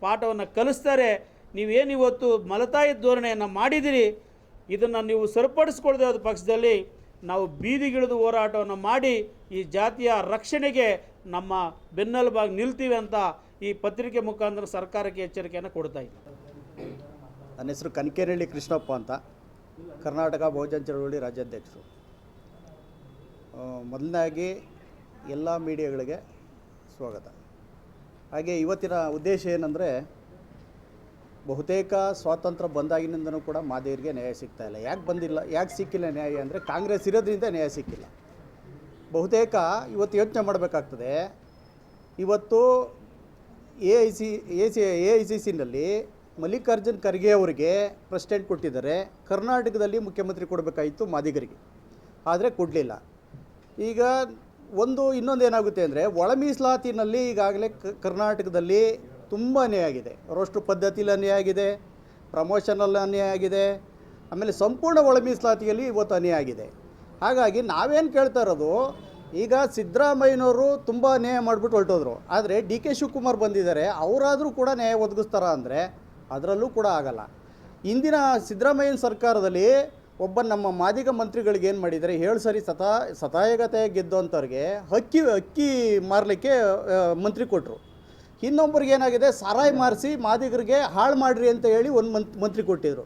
Speaker 7: ಪಾಠವನ್ನು ಕಲಿಸ್ತಾರೆ. ನೀವೇನು ಇವತ್ತು ಮಲತಾಯಿ ಧೋರಣೆಯನ್ನು ಮಾಡಿದಿರಿ, ಇದನ್ನು ನೀವು ಸರಿಪಡಿಸ್ಕೊಳ್ದೇ ಹೋದ ಪಕ್ಷದಲ್ಲಿ ನಾವು ಬೀದಿಗಿಳಿದು ಹೋರಾಟವನ್ನು ಮಾಡಿ ಈ ಜಾತಿಯ ರಕ್ಷಣೆಗೆ ನಮ್ಮ ಬೆನ್ನೆಲುಬಾಗಿ ನಿಲ್ತೀವಿ ಅಂತ ಈ ಪತ್ರಿಕೆ ಮುಖಾಂತರ ಸರ್ಕಾರಕ್ಕೆ ಎಚ್ಚರಿಕೆಯನ್ನು ಕೊಡ್ತಾ ಇದ್ದೀವಿ.
Speaker 9: ನನ್ನ ಹೆಸರು ಕನಕೇನಹಳ್ಳಿ ಕೃಷ್ಣಪ್ಪ ಅಂತ, ಕರ್ನಾಟಕ ಬಹುಜನ ಚಳವಳಿ ರಾಜ್ಯಾಧ್ಯಕ್ಷರು. ಮೊದಲನೇದಾಗಿ ಎಲ್ಲ ಮೀಡಿಯಾಗಳಿಗೆ ಸ್ವಾಗತ. ಹಾಗೆ ಇವತ್ತಿನ ಉದ್ದೇಶ ಏನಂದರೆ, ಬಹುತೇಕ ಸ್ವಾತಂತ್ರ್ಯ ಬಂದಾಗಿನಿಂದನೂ ಕೂಡ ಮಾದಿಗರಿಗೆ ನ್ಯಾಯ ಸಿಗ್ತಾಯಿಲ್ಲ. ಯಾಕೆ ಬಂದಿಲ್ಲ, ಯಾಕೆ ಸಿಕ್ಕಿಲ್ಲ ನ್ಯಾಯ ಅಂದರೆ ಕಾಂಗ್ರೆಸ್ ಇರೋದ್ರಿಂದ ನ್ಯಾಯ ಸಿಕ್ಕಿಲ್ಲ. ಬಹುತೇಕ ಇವತ್ತು ಯೋಚನೆ ಮಾಡಬೇಕಾಗ್ತದೆ. ಇವತ್ತು AICCನಲ್ಲಿ ಮಲ್ಲಿಕಾರ್ಜುನ್ ಖರ್ಗೆ ಅವರಿಗೆ ಪ್ರೆಸಿಡೆಂಟ್ ಕೊಟ್ಟಿದ್ದಾರೆ. ಕರ್ನಾಟಕದಲ್ಲಿ ಮುಖ್ಯಮಂತ್ರಿ ಕೊಡಬೇಕಾಯಿತು ಮಾದಿಗರಿಗೆ, ಆದರೆ ಕೊಡಲಿಲ್ಲ. ಈಗ ಇನ್ನೊಂದು ಏನಾಗುತ್ತೆ ಅಂದರೆ, ಒಳ ಮೀಸಲಾತಿನಲ್ಲಿ ಈಗಾಗಲೇ ಕರ್ನಾಟಕದಲ್ಲಿ ತುಂಬ ಅನ್ಯಾಯ ಆಗಿದೆ. ರೋಸ್ಟ್ರು ಪದ್ಧತಿಯಲ್ಲಿ ಅನ್ಯಾಯ ಆಗಿದೆ, ಪ್ರಮೋಷನಲ್ಲಿ ಅನ್ಯಾಯ ಆಗಿದೆ, ಆಮೇಲೆ ಸಂಪೂರ್ಣ ಒಳ ಮೀಸಲಾತಿಯಲ್ಲಿ ಇವತ್ತು ಅನ್ಯಾಯ ಆಗಿದೆ. ಹಾಗಾಗಿ ನಾವೇನು ಕೇಳ್ತಾ ಇರೋದು, ಈಗ ಸಿದ್ದರಾಮಯ್ಯನವರು ತುಂಬ ನ್ಯಾಯ ಮಾಡಿಬಿಟ್ಟು ಹೊರಟೋದ್ರು, ಆದರೆ DK ಶಿವಕುಮಾರ್ ಬಂದಿದ್ದಾರೆ, ಅವರಾದರೂ ಕೂಡ ನ್ಯಾಯ ಒದಗಿಸ್ತಾರ ಅಂದರೆ ಅದರಲ್ಲೂ ಕೂಡ ಆಗಲ್ಲ. ಇಂದಿನ ಸಿದ್ದರಾಮಯ್ಯನ ಸರ್ಕಾರದಲ್ಲಿ ಒಬ್ಬ ನಮ್ಮ ಮಾದಿಗ ಮಂತ್ರಿಗಳಿಗೆ ಏನು ಮಾಡಿದ್ದಾರೆ, 7 ಸರಿ ಸತಾಯಗತೆ ಗೆದ್ದೋಂಥವ್ರಿಗೆ ಅಕ್ಕಿ ಮಾರಲಿಕ್ಕೆ ಮಂತ್ರಿ ಕೊಟ್ಟರು. ಇನ್ನೊಬ್ಬರಿಗೆ ಏನಾಗಿದೆ, ಸಾರಾಯಿ ಮಾರಿಸಿ ಮಾದಿಗರಿಗೆ ಹಾಳು ಮಾಡಿರಿ ಅಂತ ಹೇಳಿ ಒಂದು ಮಂತ್ರಿ ಕೊಟ್ಟಿದ್ರು.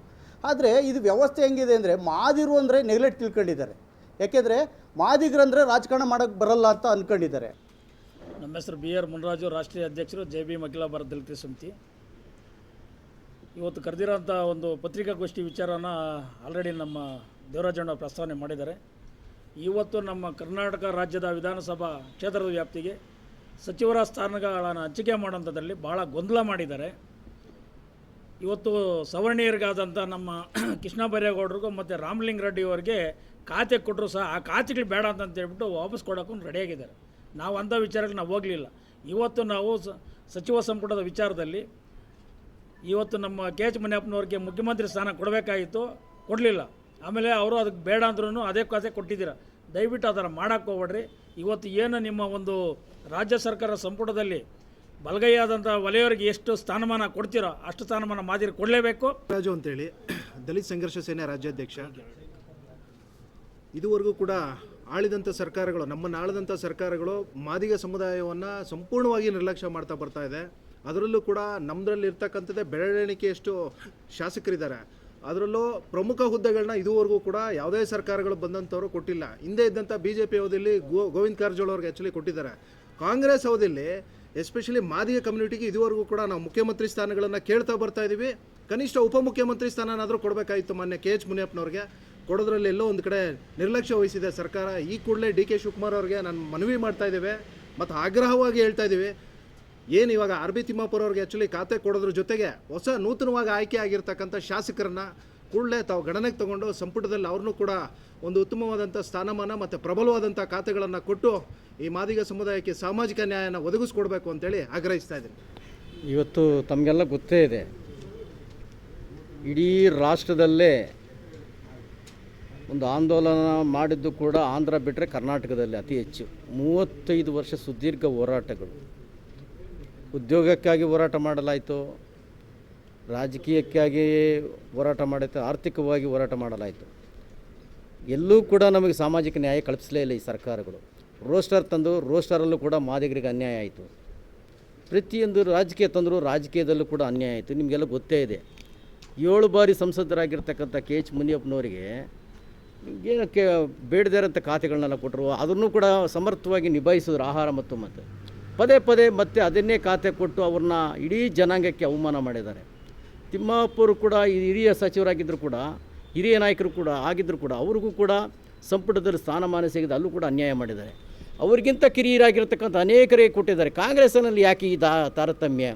Speaker 9: ಆದರೆ ಇದು ವ್ಯವಸ್ಥೆ ಹೆಂಗಿದೆ ಅಂದರೆ, ಮಾದಿರು ಅಂದರೆ ನೆಗ್ಲೆಕ್ಟ್ ತಿಳ್ಕೊಂಡಿದ್ದಾರೆ. ಯಾಕೆಂದರೆ ಮಾದಿಗರಂದರೆ ರಾಜಕಾರಣ ಮಾಡೋಕ್ಕೆ ಬರಲ್ಲ ಅಂತ ಅಂದ್ಕೊಂಡಿದ್ದಾರೆ.
Speaker 3: ನಮ್ಮ ಹೆಸರು BR ಮುನರಾಜು, ರಾಷ್ಟ್ರೀಯ ಅಧ್ಯಕ್ಷರು JB ಅಖಿಲ ಭಾರತ ದಲಿತ ಸಮಿತಿ. ಇವತ್ತು ಕರೆದಿರೋಂಥ ಒಂದು ಪತ್ರಿಕಾಗೋಷ್ಠಿ ವಿಚಾರನ ಆಲ್ರೆಡಿ ನಮ್ಮ ದೇವರಾಜಣ್ಣ ಪ್ರಸ್ತಾವನೆ ಮಾಡಿದ್ದಾರೆ. ಇವತ್ತು ನಮ್ಮ ಕರ್ನಾಟಕ ರಾಜ್ಯದ ವಿಧಾನಸಭಾ ಕ್ಷೇತ್ರದ ವ್ಯಾಪ್ತಿಗೆ ಸಚಿವರ ಸ್ಥಾನಗಳನ್ನು ಹಂಚಿಕೆ ಮಾಡೋಂಥದ್ರಲ್ಲಿ ಭಾಳ ಗೊಂದಲ ಮಾಡಿದ್ದಾರೆ. ಇವತ್ತು ಸವರ್ಣೀಯರಿಗಾದಂಥ ನಮ್ಮ ಕೃಷ್ಣ ಬೈರೇಗೌಡರಿಗೂ ಮತ್ತು ರಾಮಲಿಂಗ ರೆಡ್ಡಿ ಅವರಿಗೆ ಖಾತೆ ಕೊಟ್ಟರು ಸಹ ಆ ಖಾತೆಗಳು ಬೇಡ ಅಂತ ಹೇಳ್ಬಿಟ್ಟು ವಾಪಸ್ ಕೊಡೋಕ್ಕೂ ರೆಡಿಯಾಗಿದ್ದಾರೆ. ನಾವು ಅಂಥ ವಿಚಾರಕ್ಕೆ ನಾವು ಹೋಗಲಿಲ್ಲ. ಇವತ್ತು ನಾವು ಸಚಿವ ಸಂಪುಟದ ವಿಚಾರದಲ್ಲಿ ಇವತ್ತು ನಮ್ಮ KH ಮುನಿಯಪ್ಪನವ್ರಿಗೆ ಮುಖ್ಯಮಂತ್ರಿ ಸ್ಥಾನ ಕೊಡಬೇಕಾಗಿತ್ತು, ಕೊಡಲಿಲ್ಲ. ಆಮೇಲೆ ಅವರು ಅದಕ್ಕೆ ಬೇಡ ಅಂದ್ರೂ ಅದೇ ಖಾತೆ ಕೊಟ್ಟಿದ್ದೀರ. ದಯವಿಟ್ಟು ಅದರ ಮಾಡೋಕ್ಕೆ ಹೋಗ್ಬೇಡ್ರಿ. ಇವತ್ತು ಏನು ನಿಮ್ಮ ಒಂದು ರಾಜ್ಯ ಸರ್ಕಾರ ಸಂಪುಟದಲ್ಲಿ ಬಲಗೈಯಾದಂಥ ವಲಯವರಿಗೆ ಎಷ್ಟು ಸ್ಥಾನಮಾನ ಕೊಡ್ತೀರೋ ಅಷ್ಟು ಸ್ಥಾನಮಾನ ಮಾದಿರಿ ಕೊಡಲೇಬೇಕು.
Speaker 5: ರಾಜು ಅಂತೇಳಿ ದಲಿತ ಸಂಘರ್ಷ ಸೇನೆ ರಾಜ್ಯಾಧ್ಯಕ್ಷ. ಇದುವರೆಗೂ ಕೂಡ ಆಳಿದಂಥ ಸರ್ಕಾರಗಳು, ನಮ್ಮನ್ನು ಆಳಿದಂಥ ಸರ್ಕಾರಗಳು ಮಾದಿಗ ಸಮುದಾಯವನ್ನು ಸಂಪೂರ್ಣವಾಗಿ ನಿರ್ಲಕ್ಷ್ಯ ಮಾಡ್ತಾ ಬರ್ತಾ ಇದೆ. ಅದರಲ್ಲೂ ಕೂಡ ನಮ್ಮದ್ರಲ್ಲಿ ಇರ್ತಕ್ಕಂಥದ್ದೇ ಬೆರಳೆಣಿಕೆಯಷ್ಟು ಶಾಸಕರಿದ್ದಾರೆ. ಅದರಲ್ಲೂ ಪ್ರಮುಖ ಹುದ್ದೆಗಳನ್ನ ಇದುವರೆಗೂ ಕೂಡ ಯಾವುದೇ ಸರ್ಕಾರಗಳು ಬಂದಂಥವ್ರು ಕೊಟ್ಟಿಲ್ಲ. ಹಿಂದೆ ಇದ್ದಂಥ BJP ಅವಧಿಯಲ್ಲಿ ಗೋವಿಂದ ಕಾರಜೋಳ ಅವ್ರಿಗೆ ಆ್ಯಕ್ಚುಲಿ ಕೊಟ್ಟಿದ್ದಾರೆ. ಕಾಂಗ್ರೆಸ್ ಅವಧಿಯಲ್ಲಿ ಎಸ್ಪೆಷಲಿ ಮಾದಿಗ ಕಮ್ಯುನಿಟಿಗೆ ಇದುವರೆಗೂ ಕೂಡ ನಾವು ಮುಖ್ಯಮಂತ್ರಿ ಸ್ಥಾನಗಳನ್ನು ಕೇಳ್ತಾ ಬರ್ತಾ ಇದ್ದೀವಿ. ಕನಿಷ್ಠ ಉಪಮುಖ್ಯಮಂತ್ರಿ ಸ್ಥಾನನಾದರೂ ಕೊಡಬೇಕಾಯಿತು. ಮೊನ್ನೆ KH ಮುನಿಯಪ್ಪನವ್ರಿಗೆ ಕೊಡೋದ್ರಲ್ಲಿ ಎಲ್ಲೋ ಒಂದು ಕಡೆ ನಿರ್ಲಕ್ಷ್ಯ ವಹಿಸಿದೆ ಸರ್ಕಾರ. ಈ ಕೂಡಲೇ DK ಶಿವಕುಮಾರ್ ಅವ್ರಿಗೆ ನಾನು ಮನವಿ ಮಾಡ್ತಾ ಇದ್ದೇವೆ ಮತ್ತು ಆಗ್ರಹವಾಗಿ ಹೇಳ್ತಾ ಇದ್ದೀವಿ, ಏನು ಇವಾಗ RB ತಿಮ್ಮಾಪುರ ಅವ್ರಿಗೆ ಆ್ಯಕ್ಚುಲಿ ಖಾತೆ ಕೊಡೋದ್ರ ಜೊತೆಗೆ ನೂತನವಾಗಿ ಆಯ್ಕೆ ಆಗಿರ್ತಕ್ಕಂಥ ಶಾಸಕರನ್ನು ಕೂಡಲೇ ತಾವು ಗಣನೆಗೆ ತಗೊಂಡು ಸಂಪುಟದಲ್ಲಿ ಅವ್ರನ್ನೂ ಕೂಡ ಒಂದು ಉತ್ತಮವಾದಂಥ ಸ್ಥಾನಮಾನ ಮತ್ತು ಪ್ರಬಲವಾದಂಥ ಖಾತೆಗಳನ್ನು ಕೊಟ್ಟು ಈ ಮಾದಿಗ ಸಮುದಾಯಕ್ಕೆ ಸಾಮಾಜಿಕ ನ್ಯಾಯನ ಒದಗಿಸ್ಕೊಡ್ಬೇಕು ಅಂತೇಳಿ ಆಗ್ರಹಿಸ್ತಾ ಇದ್ದೀನಿ.
Speaker 4: ಇವತ್ತು ತಮಗೆಲ್ಲ ಗೊತ್ತೇ ಇದೆ, ಇಡೀ ರಾಷ್ಟ್ರದಲ್ಲೇ ಒಂದು ಆಂದೋಲನ ಮಾಡಿದ್ದು ಕೂಡ ಆಂಧ್ರ ಬಿಟ್ಟರೆ ಕರ್ನಾಟಕದಲ್ಲಿ ಅತಿ ಹೆಚ್ಚು. 35 ವರ್ಷ ಸುದೀರ್ಘ ಹೋರಾಟಗಳು. ಉದ್ಯೋಗಕ್ಕಾಗಿ ಹೋರಾಟ ಮಾಡಲಾಯಿತು, ರಾಜಕೀಯಕ್ಕಾಗಿ ಹೋರಾಟ ಮಾಡಿತು, ಆರ್ಥಿಕವಾಗಿ ಹೋರಾಟ ಮಾಡಲಾಯಿತು. ಎಲ್ಲೂ ಕೂಡ ನಮಗೆ ಸಾಮಾಜಿಕ ನ್ಯಾಯ ಕಲ್ಪಿಸಲೇ ಇಲ್ಲ ಈ ಸರ್ಕಾರಗಳು. ರೋಸ್ಟರ್ ತಂದು ರೋಸ್ಟರಲ್ಲೂ ಕೂಡ ಮಾದಿಗರಿಗೆ ಅನ್ಯಾಯ ಆಯಿತು. ಪ್ರತಿಯೊಂದು ರಾಜಕೀಯ ತಂದರು, ರಾಜಕೀಯದಲ್ಲೂ ಕೂಡ ಅನ್ಯಾಯ ಆಯಿತು. ನಿಮಗೆಲ್ಲ ಗೊತ್ತೇ ಇದೆ. 7 ಬಾರಿ ಸಂಸದರಾಗಿರ್ತಕ್ಕಂಥ KH ಮುನಿಯಪ್ಪನವರಿಗೆ ಏನಕ್ಕೆ ಬೇಡದೇ ಇರೋಂಥ ಖಾತೆಗಳನ್ನೆಲ್ಲ ಕೊಟ್ಟರು. ಅದನ್ನು ಕೂಡ ಸಮರ್ಥವಾಗಿ ನಿಭಾಯಿಸಿದ್ರು, ಆಹಾರ ಮತ್ತು ಪದೇ ಮತ್ತೆ ಅದನ್ನೇ ಖಾತೆ ಕೊಟ್ಟು ಅವ್ರನ್ನ ಇಡೀ ಜನಾಂಗಕ್ಕೆ ಅವಮಾನ ಮಾಡಿದ್ದಾರೆ. ತಿಮ್ಮಾಪುರು ಕೂಡ ಹಿರಿಯ ಸಚಿವರಾಗಿದ್ದರೂ ಕೂಡ, ಹಿರಿಯ ನಾಯಕರು ಕೂಡ ಆಗಿದ್ದರೂ ಕೂಡ ಅವ್ರಿಗೂ ಕೂಡ ಸಂಪುಟದಲ್ಲಿ ಸ್ಥಾನಮಾನ ಸಿಗದೆ ಅಲ್ಲೂ ಕೂಡ ಅನ್ಯಾಯ ಮಾಡಿದ್ದಾರೆ. ಅವ್ರಿಗಿಂತ ಕಿರಿಯರಾಗಿರ್ತಕ್ಕಂಥ ಅನೇಕರಿಗೆ ಕೊಟ್ಟಿದ್ದಾರೆ. ಕಾಂಗ್ರೆಸ್ಸಿನಲ್ಲಿ ಯಾಕೆ ಈ ತಾರತಮ್ಯ?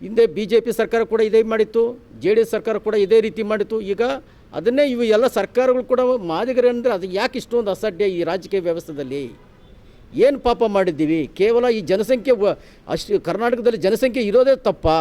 Speaker 4: ಹಿಂದೆ BJP ಸರ್ಕಾರ ಕೂಡ ಇದೇ ಮಾಡಿತ್ತು, JDS ಸರ್ಕಾರ ಕೂಡ ಇದೇ ರೀತಿ ಮಾಡಿತ್ತು. ಈಗ ಅದನ್ನೇ ಇವು ಎಲ್ಲ ಸರ್ಕಾರಗಳು ಕೂಡ ಮಾದಿಗರಂದರೆ ಅದು ಯಾಕೆ ಇಷ್ಟೊಂದು ಅಸಡ್ಡೆ ಈ ರಾಜಕೀಯ ವ್ಯವಸ್ಥೆಯಲ್ಲಿ? ಏನು ಪಾಪ ಮಾಡಿದ್ದೀವಿ? ಕೇವಲ ಈ ಜನಸಂಖ್ಯೆ ಅಷ್ಟು ಕರ್ನಾಟಕದಲ್ಲಿ ಜನಸಂಖ್ಯೆ ಇರೋದೇ ತಪ್ಪಾ?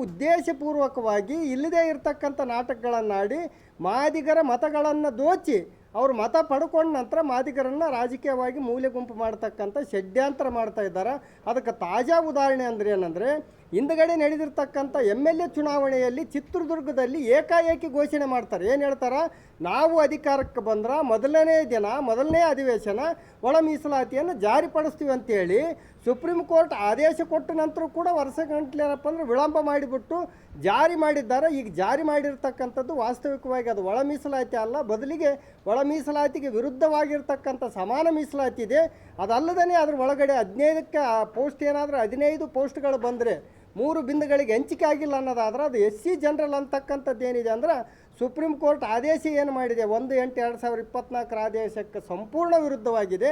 Speaker 10: ಉದ್ದೇಶಪೂರ್ವಕವಾಗಿ ಇಲ್ಲದೇ ಇರತಕ್ಕಂಥ ನಾಟಕಗಳನ್ನಾಡಿ ಮಾದಿಗರ ಮತಗಳನ್ನು ದೋಚಿ ಅವರು ಮತ ಪಡ್ಕೊಂಡ ನಂತರ ಮಾದಿಗರನ್ನು ರಾಜಕೀಯವಾಗಿ ಮೂಲೆ ಗುಂಪು ಮಾಡ್ತಕ್ಕಂಥ ಷಡ್ಯಂತ್ರ ಮಾಡ್ತಾ ಇದ್ದಾರೆ. ಅದಕ್ಕೆ ತಾಜಾ ಉದಾಹರಣೆ ಅಂದರೆ ಏನಂದರೆ, ಹಿಂದುಗಡೆ ನಡೆದಿರ್ತಕ್ಕಂಥ MLA ಚುನಾವಣೆಯಲ್ಲಿ ಚಿತ್ರದುರ್ಗದಲ್ಲಿ ಏಕಾಏಕಿ ಘೋಷಣೆ ಮಾಡ್ತಾರೆ. ಏನು ಹೇಳ್ತಾರೆ, ನಾವು ಅಧಿಕಾರಕ್ಕೆ ಬಂದ್ರೆ ಮೊದಲನೇ ಅಧಿವೇಶನ ಒಳ ಮೀಸಲಾತಿಯನ್ನು ಜಾರಿಪಡಿಸ್ತೀವಿ ಅಂತೇಳಿ ಸುಪ್ರೀಂ ಕೋರ್ಟ್ ಆದೇಶ ಕೊಟ್ಟ ನಂತರ ಕೂಡ ವರ್ಷಗಟ್ಟಲೆ ಏನಪ್ಪ ಅಂದರೆ ವಿಳಂಬ ಮಾಡಿಬಿಟ್ಟು ಜಾರಿ ಮಾಡಿದ್ದಾರೆ. ಈಗ ಜಾರಿ ಮಾಡಿರ್ತಕ್ಕಂಥದ್ದು ವಾಸ್ತವಿಕವಾಗಿ ಅದು ಒಳ ಮೀಸಲಾತಿ ಅಲ್ಲ, ಬದಲಿಗೆ ಒಳ ಮೀಸಲಾತಿಗೆ ವಿರುದ್ಧವಾಗಿರ್ತಕ್ಕಂಥ ಸಮಾನ ಮೀಸಲಾತಿ ಇದೆ. ಅದಲ್ಲದೇ ಅದ್ರ ಒಳಗಡೆ 15ಕ್ಕೆ ಪೋಸ್ಟ್ ಏನಾದರೂ 15 ಪೋಸ್ಟ್ಗಳು ಬಂದರೆ 3 ಬಿಂದುಗಳಿಗೆ ಹಂಚಿಕೆ ಆಗಿಲ್ಲ ಅನ್ನೋದಾದ್ರೆ ಅದು SC ಜನರಲ್ ಅಂತಕ್ಕಂಥದ್ದು ಏನಿದೆ ಅಂದ್ರೆ ಸುಪ್ರೀಂ ಕೋರ್ಟ್ ಆದೇಶ ಏನು ಮಾಡಿದೆ 1/8/2024 ಆದೇಶಕ್ಕೆ ಸಂಪೂರ್ಣ ವಿರುದ್ಧವಾಗಿದೆ.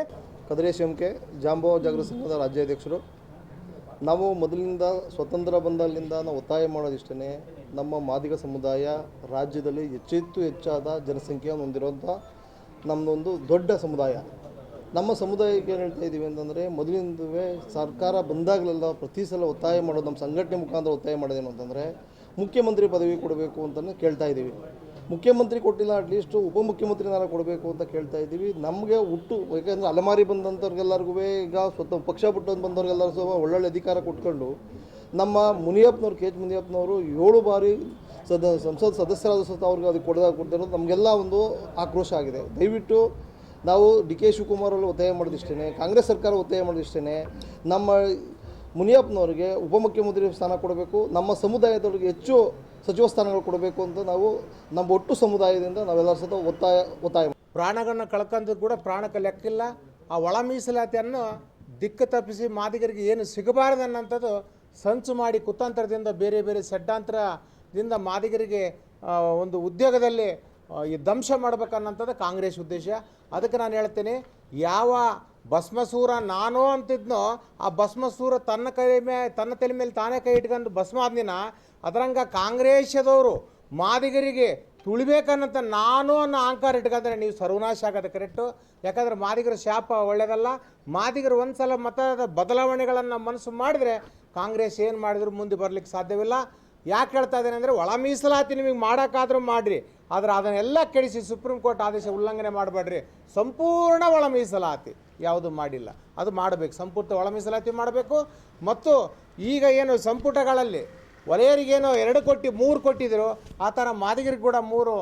Speaker 11: ಕದ್ರೇಶ್ ಎಂಕೆ ಜಾಂಬೋ ಜಾಗೃತ ಸಂಘದ ರಾಜ್ಯಾಧ್ಯಕ್ಷರು. ನಾವು ಮೊದಲಿನಿಂದ ಸ್ವತಂತ್ರ ಬಂದಾಗಲಿಂದ ನಾವು ಒತ್ತಾಯ ಮಾಡೋದಿಷ್ಟೇ, ನಮ್ಮ ಮಾದಿಗ ಸಮುದಾಯ ರಾಜ್ಯದಲ್ಲಿ ಹೆಚ್ಚಾದ ಜನಸಂಖ್ಯೆಯನ್ನು ಹೊಂದಿರುವಂಥ ನಮ್ಮದೊಂದು ದೊಡ್ಡ ಸಮುದಾಯ. ನಮ್ಮ ಸಮುದಾಯಕ್ಕೆ ಏನು ಹೇಳ್ತಾ ಇದ್ದೀವಿ ಅಂತಂದರೆ, ಮೊದಲಿಂದವೇ ಸರ್ಕಾರ ಬಂದಾಗಲೆಲ್ಲ ಪ್ರತಿ ಸಲ ಒತ್ತಾಯ ಮಾಡೋದು, ನಮ್ಮ ಸಂಘಟನೆ ಮುಖಾಂತರ ಒತ್ತಾಯ ಮಾಡೋದೇನು ಅಂತಂದರೆ ಮುಖ್ಯಮಂತ್ರಿ ಪದವಿ ಕೊಡಬೇಕು ಅಂತಲೇ ಕೇಳ್ತಾ ಇದ್ದೀವಿ. ಮುಖ್ಯಮಂತ್ರಿ ಕೊಟ್ಟಿಲ್ಲ, ಅಟ್ಲೀಸ್ಟು ಉಪಮುಖ್ಯಮಂತ್ರಿನಾರ ಕೊಡಬೇಕು ಅಂತ ಕೇಳ್ತಾ ಇದ್ದೀವಿ. ನಮಗೆ ಯಾಕೆಂದರೆ ಅಲೆಮಾರಿ ಬಂದಂಥವ್ರಿಗೆಲ್ಲರಿಗೂ ಈಗ ಸ್ವತಃ ಪಕ್ಷ ಬಿಟ್ಟು ಬಂದವ್ರಿಗೆಲ್ಲರೂ ಸಹ ಒಳ್ಳೊಳ್ಳೆ ಅಧಿಕಾರ ಕೊಟ್ಕೊಂಡು ನಮ್ಮ ಮುನಿಯಪ್ಪನವ್ರು KH ಮುನಿಯಪ್ಪನವರು 7 ಬಾರಿ ಸಂಸತ್ ಸದಸ್ಯರಾದ ಸಹ ಅವ್ರಿಗೆ ಅದಕ್ಕೆ ಕೊಡ್ತಿರೋದು ನಮಗೆಲ್ಲ ಒಂದು ಆಕ್ರೋಶ ಆಗಿದೆ. ದಯವಿಟ್ಟು ನಾವು DK ಶಿವಕುಮಾರ್ ಅವರು ಒತ್ತಾಯ ಮಾಡೋದಿಷ್ಟೇ, ಕಾಂಗ್ರೆಸ್ ಸರ್ಕಾರ ಒತ್ತಾಯ ಮಾಡೋದಿಷ್ಟೇ, ನಮ್ಮ ಮುನಿಯಪ್ಪನವ್ರಿಗೆ ಉಪಮುಖ್ಯಮಂತ್ರಿ ಸ್ಥಾನ ಕೊಡಬೇಕು, ನಮ್ಮ ಸಮುದಾಯದವ್ರಿಗೆ ಹೆಚ್ಚು ಸಚಿವ ಸ್ಥಾನಗಳು ಕೊಡಬೇಕು ಅಂತ ನಾವು ನಮ್ಮ ಒಟ್ಟು ಸಮುದಾಯದಿಂದ ನಾವೆಲ್ಲರೂ ಸಹ ಒತ್ತಾಯ
Speaker 2: ಪ್ರಾಣಗಳನ್ನು ಕಳ್ಕೊಂಡ್ರು ಕೂಡ ಪ್ರಾಣಕ್ಕೆ ಲೆಕ್ಕಿಲ್ಲ. ಆ ಒಳ ಮೀಸಲಾತಿಯನ್ನು ದಿಕ್ಕು ತಪ್ಪಿಸಿ ಮಾದಿಗರಿಗೆ ಏನು ಸಿಗಬಾರದು ಅನ್ನೋಂಥದ್ದು ಸಂಚು ಮಾಡಿ ಕುತಂತ್ರದಿಂದ ಬೇರೆ ಷಡ್ಯಂತ್ರದಿಂದ ಮಾದಿಗರಿಗೆ ಒಂದು ಉದ್ಯೋಗದಲ್ಲಿ ಈ ದಂಶ ಮಾಡ್ಬೇಕನ್ನೋಂಥದ್ದು ಕಾಂಗ್ರೆಸ್ ಉದ್ದೇಶ. ಅದಕ್ಕೆ ನಾನು ಹೇಳ್ತೀನಿ, ಯಾವ ಭಸ್ಮಸೂರ ನಾನು ಅಂತಿದ್ನೋ ಆ ಭಸ್ಮಸೂರ ತನ್ನ ತಲೆ ಮೇಲೆ ತಾನೇ ಕೈ ಇಟ್ಕೊಂಡು ಭಸ್ಮ ಆದ್ನಿನ ಅದರಂಗ ಕಾಂಗ್ರೆಸ್ದವರು ಮಾದಿಗರಿಗೆ ತುಳಿಬೇಕನ್ನಂತ ನಾನು ಅನ್ನೋ ಅಹಂಕಾರ ಇಟ್ಕೊಂಡ್ರೆ ನೀವು ಸರ್ವನಾಶ ಆಗೋದು ಕರೆಕ್ಟು. ಯಾಕಂದರೆ ಮಾದಿಗರ ಶಾಪ ಒಳ್ಳೆಯದಲ್ಲ. ಮಾದಿಗರು ಒಂದು ಸಲ ಮತದ ಬದಲಾವಣೆಗಳನ್ನು ಮನಸ್ಸು ಮಾಡಿದರೆ ಕಾಂಗ್ರೆಸ್ ಏನು ಮಾಡಿದ್ರು ಮುಂದೆ ಬರಲಿಕ್ಕೆ ಸಾಧ್ಯವಿಲ್ಲ. ಯಾಕೆ ಹೇಳ್ತಾ ಇದ್ದೇನೆ ಅಂದರೆ, ಒಳ ಮೀಸಲಾತಿ ನಿಮಗೆ ಮಾಡೋಕ್ಕಾದ್ರೂ ಮಾಡಿರಿ, ಆದರೆ ಅದನ್ನೆಲ್ಲ ಕೆಡಿಸಿ ಸುಪ್ರೀಂ ಕೋರ್ಟ್ ಆದೇಶ ಉಲ್ಲಂಘನೆ ಮಾಡಬೇಡ್ರಿ. ಸಂಪೂರ್ಣ ಒಳ ಮೀಸಲಾತಿ ಯಾವುದು ಮಾಡಿಲ್ಲ, ಅದು ಮಾಡಬೇಕು. ಸಂಪೂರ್ಣ ಒಳ ಮೀಸಲಾತಿ ಮಾಡಬೇಕು. ಮತ್ತು ಈಗ ಏನು ಸಂಪುಟಗಳಲ್ಲಿ ವಲಯರಿಗೇನೋ 2 ಕೋಟಿ 3 ಕೊಟ್ಟಿದ್ರು, ಆ ಥರ ಮಾದಿಗರಿಗೆ ಕೂಡ 3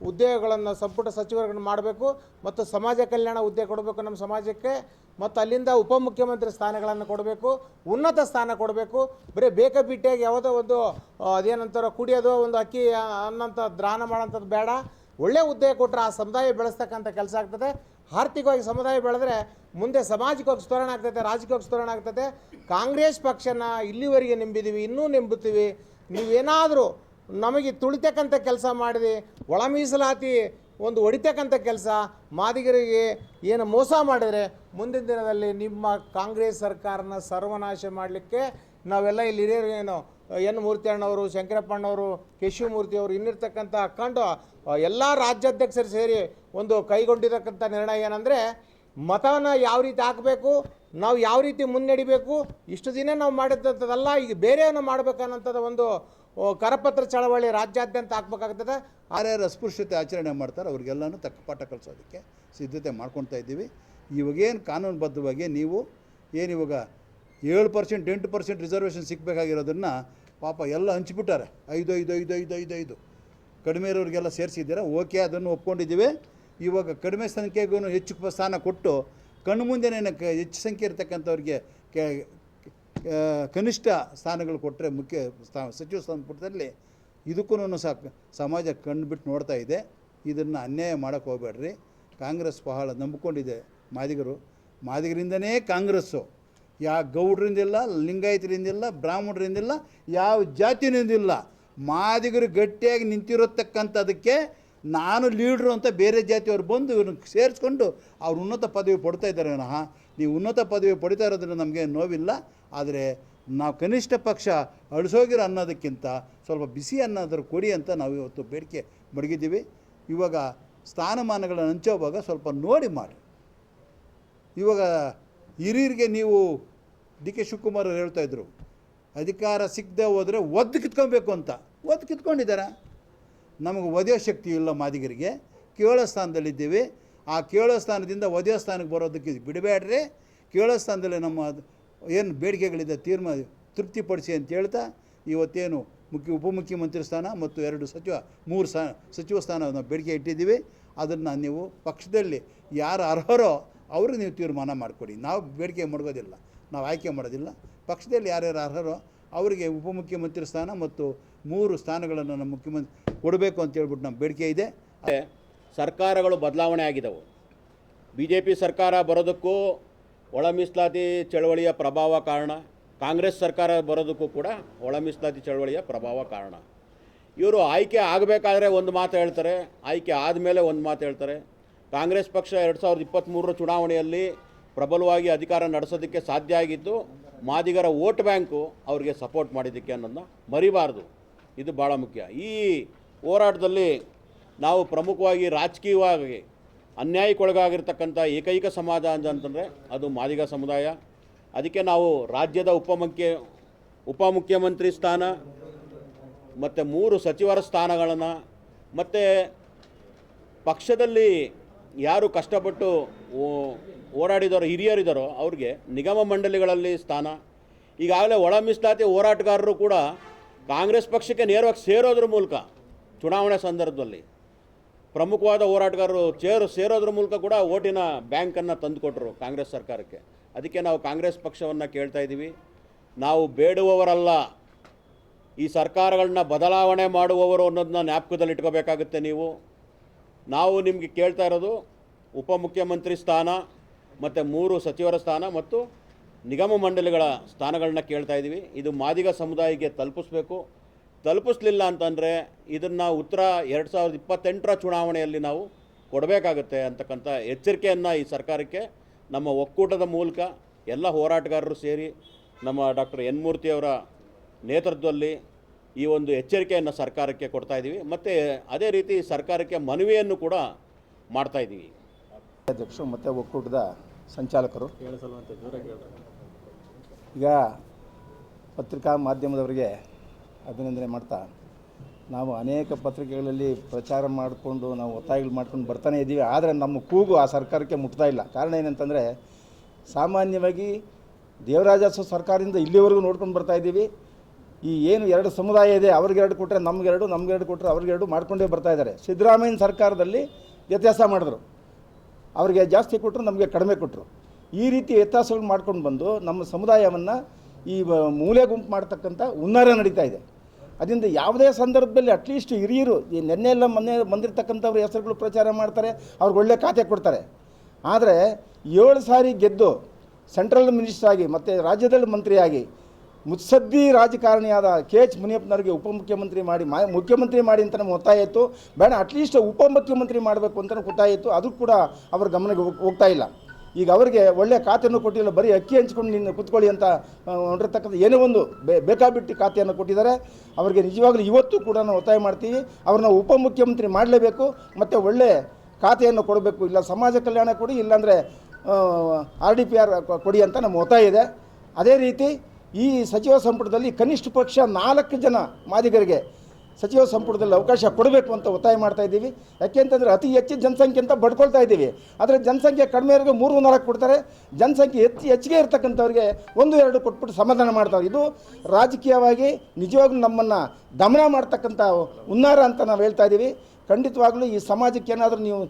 Speaker 2: ಉದ್ಯೋಗಗಳನ್ನು ಸಂಪುಟ ಸಚಿವರುಗಳನ್ನು ಮಾಡಬೇಕು. ಮತ್ತು ಸಮಾಜ ಕಲ್ಯಾಣ ಹುದ್ದೆ ಕೊಡಬೇಕು ನಮ್ಮ ಸಮಾಜಕ್ಕೆ. ಮತ್ತು ಅಲ್ಲಿಂದ ಉಪಮುಖ್ಯಮಂತ್ರಿ ಸ್ಥಾನಗಳನ್ನು ಕೊಡಬೇಕು, ಉನ್ನತ ಸ್ಥಾನ ಕೊಡಬೇಕು. ಬರೀ ಬೇಕಾಬಿಟ್ಟಿಯಾಗಿ ಯಾವುದೋ ಒಂದು ಅದೇನಂತಾರೋ ಕುಡಿಯೋದು ಒಂದು ಅಕ್ಕಿ ಅನ್ನೋಂಥ ದಾನ ಮಾಡೋಂಥದ್ದು ಬೇಡ. ಒಳ್ಳೆ ಹುದ್ದೆ ಕೊಟ್ಟರೆ ಆ ಸಮುದಾಯ ಬೆಳೆಸ್ತಕ್ಕಂಥ ಕೆಲಸ ಆಗ್ತದೆ. ಆರ್ಥಿಕವಾಗಿ ಸಮುದಾಯ ಬೆಳೆದ್ರೆ ಮುಂದೆ ಸಮಾಜಕ್ಕೆ ಸುಧಾರಣೆ ಆಗ್ತದೆ, ರಾಜಕೀಯವಾಗಿ ಸುಧಾರಣೆ ಆಗ್ತದೆ. ಕಾಂಗ್ರೆಸ್ ಪಕ್ಷನ ಇಲ್ಲಿವರೆಗೆ ನಂಬಿದ್ದೀವಿ, ಇನ್ನೂ ನಂಬುತ್ತೀವಿ. ನೀವೇನಾದರೂ ನಮಗೆ ತುಳಿತಕ್ಕಂಥ ಕೆಲಸ ಮಾಡಿದೆ, ಒಳ ಮೀಸಲಾತಿ ಒಂದು ಹೊಡಿತಕ್ಕಂಥ ಕೆಲಸ, ಮಾದಿಗರಿಗೆ ಏನು ಮೋಸ ಮಾಡಿದರೆ ಮುಂದಿನ ದಿನದಲ್ಲಿ ನಿಮ್ಮ ಕಾಂಗ್ರೆಸ್ ಸರ್ಕಾರನ ಸರ್ವನಾಶ ಮಾಡಲಿಕ್ಕೆ ನಾವೆಲ್ಲ ಇಲ್ಲಿ ಹಿರಿಯರು ಏನು ಎನ್ ಮೂರ್ತಿ ಅಣ್ಣವರು, ಶಂಕರಪ್ಪಣ್ಣವರು, ಕೇಶವಮೂರ್ತಿಯವರು ಇನ್ನಿರ್ತಕ್ಕಂಥ ಹಾಕ್ಕೊಂಡು ಎಲ್ಲ ರಾಜ್ಯಾಧ್ಯಕ್ಷರು ಸೇರಿ ಒಂದು ಕೈಗೊಂಡಿರತಕ್ಕಂಥ ನಿರ್ಣಯ ಏನಂದರೆ, ಮತವನ್ನು ಯಾವ ರೀತಿ ಹಾಕಬೇಕು, ನಾವು ಯಾವ ರೀತಿ ಮುನ್ನಡಿಬೇಕು, ಇಷ್ಟು ದಿನ ನಾವು ಮಾಡಿದಂಥದ್ದಲ್ಲ, ಈಗ ಬೇರೆಯನ್ನು ಮಾಡಬೇಕನ್ನೋಂಥದ್ದು ಒಂದು ಕರಪತ್ರ ಚಳವಳಿ ರಾಜ್ಯಾದ್ಯಂತ ಹಾಕ್ಬೇಕಾಗ್ತದೆ.
Speaker 6: ಯಾರ್ಯಾರು ಅಸ್ಪೃಶ್ಯತೆ ಆಚರಣೆ ಮಾಡ್ತಾರೆ ಅವ್ರಿಗೆಲ್ಲನೂ ತಕ್ಕ ಪಾಠ ಕಲಿಸೋದಕ್ಕೆ ಸಿದ್ಧತೆ ಮಾಡ್ಕೊಳ್ತಾ ಇದ್ದೀವಿ. ಇವಾಗೇನು ಕಾನೂನುಬದ್ಧವಾಗಿ ನೀವು ಏನಿವಾಗ 7% 8% ರಿಸರ್ವೇಷನ್ ಸಿಗಬೇಕಾಗಿರೋದನ್ನು ಪಾಪ ಎಲ್ಲ ಹಂಚಿಬಿಟ್ಟಾರೆ. 5 ಕಡಿಮೆ ಇರೋರಿಗೆಲ್ಲ ಸೇರಿಸಿದ್ದೀರಾ, ಓಕೆ, ಅದನ್ನು ಒಪ್ಕೊಂಡಿದ್ದೀವಿ. ಇವಾಗ ಕಡಿಮೆ ಸಂಖ್ಯೆಗೂ ಹೆಚ್ಚು ಸ್ಥಾನ ಕೊಟ್ಟು ಕಣ್ಣು ಮುಂದೆನೇ ಹೆಚ್ಚು ಸಂಖ್ಯೆ ಇರತಕ್ಕಂಥವ್ರಿಗೆ ಕನಿಷ್ಠ ಸ್ಥಾನಗಳು ಕೊಟ್ಟರೆ ಮುಖ್ಯ ಸಚಿವ ಸಂಪುಟದಲ್ಲಿ ಇದಕ್ಕೂ ಸಹ ಸಮಾಜ ಕಣ್ಣು ಬಿಟ್ಟು ನೋಡ್ತಾ ಇದೆ. ಇದನ್ನು ಅನ್ಯಾಯ ಮಾಡೋಕ್ಕೆ ಹೋಗಬೇಡ್ರಿ. ಕಾಂಗ್ರೆಸ್ ಬಹಳ ನಂಬಿಕೊಂಡಿದೆ ಮಾದಿಗರಿಂದನೇ ಕಾಂಗ್ರೆಸ್ಸು. ಯಾವ ಗೌಡ್ರಿಂದಿಲ್ಲ, ಲಿಂಗಾಯತರಿಂದಿಲ್ಲ, ಬ್ರಾಹ್ಮಣರಿಂದಿಲ್ಲ, ಯಾವ ಜಾತಿನಿಂದಿಲ್ಲ. ಮಾದಿಗರು ಗಟ್ಟಿಯಾಗಿ ನಿಂತಿರತಕ್ಕಂಥದಕ್ಕೆ ನಾನು ಲೀಡ್ರು ಅಂತ ಬೇರೆ ಜಾತಿಯವ್ರು ಬಂದು ಇವ್ರನ್ನ ಸೇರಿಸ್ಕೊಂಡು ಅವ್ರು ಉನ್ನತ ಪದವಿ ಪಡ್ತಾ ಇದ್ದಾರೆ ವಿನಃ ನೀವು ಉನ್ನತ ಪದವಿ ಪಡಿತಾ ಇರೋದ್ರಿಂದ ನಮಗೆ ನೋವಿಲ್ಲ. ಆದರೆ ನಾವು ಕನಿಷ್ಠ ಪಕ್ಷ ಅಳಿಸೋಗಿರೋ ಅನ್ನೋದಕ್ಕಿಂತ ಸ್ವಲ್ಪ ಬಿಸಿ ಅನ್ನೋದ್ರ ಕೊಡಿ ಅಂತ ನಾವು ಇವತ್ತು ಬೇಡಿಕೆ ಮಡಗಿದ್ದೀವಿ. ಇವಾಗ ಸ್ಥಾನಮಾನಗಳನ್ನು ಹಂಚೋವಾಗ ಸ್ವಲ್ಪ ನೋಡಿ ಮಾಡಿ. ಇವಾಗ ಹಿರಿಯರಿಗೆ ನೀವು DK ಶಿವಕುಮಾರ್ ಹೇಳ್ತಾಯಿದ್ರು, ಅಧಿಕಾರ ಸಿಕ್ಕದೆ ಹೋದರೆ ಒದ್ದು ಕಿತ್ಕೊಬೇಕು ಅಂತ. ಒದ್ದು ಕಿತ್ಕೊಂಡಿದ್ದಾರೆ. ನಮಗೆ ಒದೆಯೋ ಶಕ್ತಿ ಇಲ್ಲ ಮಾದಿಗರಿಗೆ. ಕೇವಲ ಸ್ಥಾನದಲ್ಲಿದ್ದೀವಿ. ಆ ಕೇಳೋ ಸ್ಥಾನದಿಂದ ಒದೆಯೋ ಸ್ಥಾನಕ್ಕೆ ಬರೋದಕ್ಕೆ ಬಿಡಬೇಡ್ರಿ. ಕೇಳೋ ಸ್ಥಾನದಲ್ಲಿ ನಮ್ಮ ಏನು ಬೇಡಿಕೆಗಳಿದೆ ತೃಪ್ತಿಪಡಿಸಿ ಅಂತ ಹೇಳ್ತಾ ಇವತ್ತೇನು ಉಪಮುಖ್ಯಮಂತ್ರಿ ಸ್ಥಾನ ಮತ್ತು 3 ಸಚಿವ ಸ್ಥಾನ ನಾವು ಬೇಡಿಕೆ ಇಟ್ಟಿದ್ದೀವಿ. ಅದನ್ನು ನೀವು ಪಕ್ಷದಲ್ಲಿ ಯಾರು ಅರ್ಹರೋ ಅವ್ರಿಗೆ ನೀವು ತೀರ್ಮಾನ ಮಾಡಿಕೊಡಿ. ನಾವು ಬೇಡಿಕೆ ಮಾಡೋದಿಲ್ಲ, ನಾವು ಆಯ್ಕೆ ಮಾಡೋದಿಲ್ಲ. ಪಕ್ಷದಲ್ಲಿ ಯಾರ್ಯಾರು ಅರ್ಹರೋ ಅವರಿಗೆ ಉಪಮುಖ್ಯಮಂತ್ರಿ ಸ್ಥಾನ ಮತ್ತು 3 ಸ್ಥಾನಗಳನ್ನು ನಮ್ಮ ಮುಖ್ಯಮಂತ್ರಿ ಕೊಡಬೇಕು ಅಂತ ಹೇಳ್ಬಿಟ್ಟು ನಮ್ಮ ಬೇಡಿಕೆ ಇದೆ.
Speaker 8: ಸರ್ಕಾರಗಳು ಬದಲಾವಣೆ ಆಗಿದ್ದವು. BJP ಸರ್ಕಾರ ಬರೋದಕ್ಕೂ ಒಳ ಮೀಸಲಾತಿ ಚಳವಳಿಯ ಪ್ರಭಾವ ಕಾರಣ, ಕಾಂಗ್ರೆಸ್ ಸರ್ಕಾರ ಬರೋದಕ್ಕೂ ಕೂಡ ಒಳ ಮೀಸಲಾತಿ ಚಳವಳಿಯ ಪ್ರಭಾವ ಕಾರಣ. ಇವರು ಆಯ್ಕೆ ಆಗಬೇಕಾದ್ರೆ ಒಂದು ಮಾತು ಹೇಳ್ತಾರೆ, ಆಯ್ಕೆ ಆದಮೇಲೆ ಒಂದು ಮಾತು ಹೇಳ್ತಾರೆ. ಕಾಂಗ್ರೆಸ್ ಪಕ್ಷ 2023 ಚುನಾವಣೆಯಲ್ಲಿ ಪ್ರಬಲವಾಗಿ ಅಧಿಕಾರ ನಡೆಸೋದಕ್ಕೆ ಸಾಧ್ಯ ಆಗಿದ್ದು ಮಾದಿಗರ ವೋಟ್ ಬ್ಯಾಂಕು ಅವರಿಗೆ ಸಪೋರ್ಟ್ ಮಾಡಿದ್ದಕ್ಕೆ ಅನ್ನೋದನ್ನ ಮರಿಬಾರ್ದು. ಇದು ಭಾಳ ಮುಖ್ಯ. ಈ ಹೋರಾಟದಲ್ಲಿ ನಾವು ಪ್ರಮುಖವಾಗಿ ರಾಜಕೀಯವಾಗಿ ಅನ್ಯಾಯಕ್ಕೊಳಗಾಗಿರ್ತಕ್ಕಂಥ ಏಕೈಕ ಸಮಾಜ ಅಂತಂದರೆ ಅದು ಮಾದಿಗ ಸಮುದಾಯ. ಅದಕ್ಕೆ ನಾವು ರಾಜ್ಯದ ಉಪಮುಖ್ಯಮಂತ್ರಿ ಸ್ಥಾನ ಮತ್ತು 3 ಸಚಿವರ ಸ್ಥಾನಗಳನ್ನು ಮತ್ತು ಪಕ್ಷದಲ್ಲಿ ಯಾರು ಕಷ್ಟಪಟ್ಟು ಹೋರಾಡಿದಾರೋ ಹಿರಿಯರಿದ್ದಾರೋ ಅವ್ರಿಗೆ ನಿಗಮ ಮಂಡಳಿಗಳಲ್ಲಿ ಸ್ಥಾನ. ಈಗಾಗಲೇ ಒಳ ಮೀಸಲಾತಿ ಹೋರಾಟಗಾರರು ಕೂಡ ಕಾಂಗ್ರೆಸ್ ಪಕ್ಷಕ್ಕೆ ನೇರವಾಗಿ ಸೇರೋದ್ರ ಮೂಲಕ ಚುನಾವಣೆ ಸಂದರ್ಭದಲ್ಲಿ ಪ್ರಮುಖವಾದ ಹೋರಾಟಗಾರರು ಸೇರೋದ್ರ ಮೂಲಕ ಕೂಡ ಓಟಿನ ಬ್ಯಾಂಕನ್ನು ತಂದುಕೊಟ್ರು ಕಾಂಗ್ರೆಸ್ ಸರ್ಕಾರಕ್ಕೆ. ಅದಕ್ಕೆ ನಾವು ಕಾಂಗ್ರೆಸ್ ಪಕ್ಷವನ್ನು ಕೇಳ್ತಾ ಇದ್ದೀವಿ, ನಾವು ಬೇಡುವವರಲ್ಲ, ಈ ಸರ್ಕಾರಗಳನ್ನ ಬದಲಾವಣೆ ಮಾಡುವವರು ಅನ್ನೋದನ್ನ ಜ್ಞಾಪಕದಲ್ಲಿ ಇಟ್ಕೋಬೇಕಾಗುತ್ತೆ ನೀವು. ನಾವು ನಿಮಗೆ ಕೇಳ್ತಾ ಇರೋದು ಉಪಮುಖ್ಯಮಂತ್ರಿ ಸ್ಥಾನ ಮತ್ತು 3 ಸಚಿವರ ಸ್ಥಾನ ಮತ್ತು ನಿಗಮ ಮಂಡಳಿಗಳ ಸ್ಥಾನಗಳನ್ನ ಕೇಳ್ತಾ ಇದ್ದೀವಿ. ಇದು ಮಾದಿಗ ಸಮುದಾಯಕ್ಕೆ ತಲುಪಿಸಲಿಲ್ಲ ಅಂತಂದರೆ ಇದನ್ನು ಉತ್ತರ 2028 ಚುನಾವಣೆಯಲ್ಲಿ ನಾವು ಕೊಡಬೇಕಾಗುತ್ತೆ ಅಂತಕ್ಕಂಥ ಎಚ್ಚರಿಕೆಯನ್ನು ಈ ಸರ್ಕಾರಕ್ಕೆ ನಮ್ಮ ಒಕ್ಕೂಟದ ಮೂಲಕ ಎಲ್ಲ ಹೋರಾಟಗಾರರು ಸೇರಿ ನಮ್ಮ ಡಾಕ್ಟರ್ ಎನ್ ಮೂರ್ತಿಯವರ ನೇತೃತ್ವದಲ್ಲಿ ಈ ಒಂದು ಎಚ್ಚರಿಕೆಯನ್ನು ಸರ್ಕಾರಕ್ಕೆ ಕೊಡ್ತಾ ಇದ್ದೀವಿ. ಮತ್ತು ಅದೇ ರೀತಿ ಸರ್ಕಾರಕ್ಕೆ ಮನವಿಯನ್ನು ಕೂಡ ಮಾಡ್ತಾ ಇದ್ದೀವಿ.
Speaker 12: ಅಧ್ಯಕ್ಷರು ಮತ್ತು ಒಕ್ಕೂಟದ ಸಂಚಾಲಕರು, ಈಗ ಪತ್ರಿಕಾ ಮಾಧ್ಯಮದವರಿಗೆ ಅಭಿನಂದನೆ ಮಾಡ್ತಾ, ನಾವು ಅನೇಕ ಪತ್ರಿಕೆಗಳಲ್ಲಿ ಪ್ರಚಾರ ಮಾಡಿಕೊಂಡು ನಾವು ಒತ್ತಾಯಗಳು ಮಾಡ್ಕೊಂಡು ಬರ್ತಾನೆ ಇದ್ದೀವಿ. ಆದರೆ ನಮ್ಮ ಕೂಗು ಆ ಸರ್ಕಾರಕ್ಕೆ ಮುಟ್ತಾ ಇಲ್ಲ. ಕಾರಣ ಏನಂತಂದರೆ, ಸಾಮಾನ್ಯವಾಗಿ ದೇವರಾಜ ಸರ್ಕಾರದಿಂದ ಇಲ್ಲಿವರೆಗೂ ನೋಡ್ಕೊಂಡು ಬರ್ತಾ ಇದ್ದೀವಿ. ಈ ಏನು 2 ಸಮುದಾಯ ಇದೆ, ಅವ್ರಿಗೆ 2 ಕೊಟ್ಟರೆ ನಮ್ಗೆ 2 ಕೊಟ್ಟರೆ ಅವ್ರಿಗೆ 2 ಮಾಡ್ಕೊಂಡೇ ಬರ್ತಾ ಇದ್ದಾರೆ. ಸಿದ್ದರಾಮಯ್ಯನ ಸರ್ಕಾರದಲ್ಲಿ ವ್ಯತ್ಯಾಸ ಮಾಡಿದ್ರು, ಅವ್ರಿಗೆ ಜಾಸ್ತಿ ಕೊಟ್ಟರು, ನಮಗೆ ಕಡಿಮೆ ಕೊಟ್ಟರು. ಈ ರೀತಿ ವ್ಯತ್ಯಾಸಗಳು ಮಾಡ್ಕೊಂಡು ಬಂದು ನಮ್ಮ ಸಮುದಾಯವನ್ನು ಈ ಮೂಲೆ ಗುಂಪು ಮಾಡ್ತಕ್ಕಂಥ ಹುನ್ನಾರ ನಡೀತಾ ಇದೆ. ಅದರಿಂದ ಯಾವುದೇ ಸಂದರ್ಭದಲ್ಲಿ ಅಟ್ಲೀಸ್ಟ್ ಹಿರಿಯರು ಈ ಮೊನ್ನೆ ಬಂದಿರತಕ್ಕಂಥವ್ರ ಹೆಸರುಗಳು ಪ್ರಚಾರ ಮಾಡ್ತಾರೆ, ಅವ್ರಿಗೆ ಒಳ್ಳೆ ಖಾತೆ ಕೊಡ್ತಾರೆ. ಆದರೆ 7 ಸಾರಿ ಗೆದ್ದು ಸೆಂಟ್ರಲ್ ಮಿನಿಸ್ಟರ್ ಆಗಿ ಮತ್ತು ರಾಜ್ಯದಲ್ಲಿ ಮಂತ್ರಿಯಾಗಿ ಮುತ್ಸದ್ದಿ ರಾಜಕಾರಣಿಯಾದ KH ಮುನಿಯಪ್ಪನವರಿಗೆ ಮುಖ್ಯಮಂತ್ರಿ ಮಾಡಿ ಅಂತ ನಮ್ಗೆ ಒತ್ತಾಯ ಇತ್ತು. ಬೇಡ, ಅಟ್ಲೀಸ್ಟ್ ಉಪಮುಖ್ಯಮಂತ್ರಿ ಮಾಡಬೇಕು ಅಂತ ಒತ್ತಾಯ ಇತ್ತು. ಅದು ಕೂಡ ಅವ್ರ ಗಮನಕ್ಕೆ ಹೋಗ್ತಾ ಇಲ್ಲ. ಈಗ ಅವರಿಗೆ ಒಳ್ಳೆಯ ಖಾತೆಯನ್ನು ಕೊಟ್ಟಿಲ್ಲ, ಬರೀ ಅಕ್ಕಿ ಹಂಚ್ಕೊಂಡು ನಿನ್ನ ಕೂತ್ಕೊಳ್ಳಿ ಅಂತ ಹೊರತಕ್ಕಂಥ ಏನೋ ಒಂದು ಬೇಕಾಬಿಟ್ಟಿ ಖಾತೆಯನ್ನು ಕೊಟ್ಟಿದ್ದಾರೆ. ಅವರಿಗೆ ನಿಜವಾಗ್ಲೂ ಇವತ್ತು ಕೂಡ ನಾವು ಒತ್ತಾಯ ಮಾಡ್ತೀವಿ, ಅವ್ರನ್ನ ಉಪಮುಖ್ಯಮಂತ್ರಿ ಮಾಡಲೇಬೇಕು ಮತ್ತು ಒಳ್ಳೆ ಖಾತೆಯನ್ನು ಕೊಡಬೇಕು. ಇಲ್ಲ ಸಮಾಜ ಕಲ್ಯಾಣ ಕೊಡಿ, ಇಲ್ಲಾಂದರೆ RDPR ಕೊಡಿ ಅಂತ ನಮ್ಮ ಒತ್ತಾಯ ಇದೆ. ಅದೇ ರೀತಿ ಈ ಸಚಿವ ಸಂಪುಟದಲ್ಲಿ ಕನಿಷ್ಠ ಪಕ್ಷ 4 ಜನ ಮಾದಿಗರಿಗೆ ಸಚಿವ ಸಂಪುಟದಲ್ಲಿ ಅವಕಾಶ ಕೊಡಬೇಕು ಅಂತ ಒತ್ತಾಯ ಮಾಡ್ತಾ ಇದ್ದೀವಿ. ಯಾಕೆಂತಂದರೆ ಅತಿ ಹೆಚ್ಚು ಜನಸಂಖ್ಯೆ ಅಂತ ಬಡ್ಕೊಳ್ತಾ ಇದ್ದೀವಿ. ಆದರೆ ಜನಸಂಖ್ಯೆ ಕಡಿಮೆಯವರಿಗೆ 3-4 ಕೊಡ್ತಾರೆ, ಜನಸಂಖ್ಯೆ ಹೆಚ್ಚಿಗೆ ಇರ್ತಕ್ಕಂಥವ್ರಿಗೆ 1-2 ಕೊಟ್ಬಿಟ್ಟು ಸಮಾಧಾನ ಮಾಡ್ತಾರೆ. ಇದು ರಾಜಕೀಯವಾಗಿ ನಿಜವಾಗ್ಲೂ ನಮ್ಮನ್ನು ದಮನ ಮಾಡ್ತಕ್ಕಂಥ ಹುನ್ನಾರ ಅಂತ ನಾವು ಹೇಳ್ತಾ ಇದ್ದೀವಿ. ಖಂಡಿತವಾಗ್ಲೂ ಈ ಸಮಾಜಕ್ಕೆ ಏನಾದರೂ ನೀವು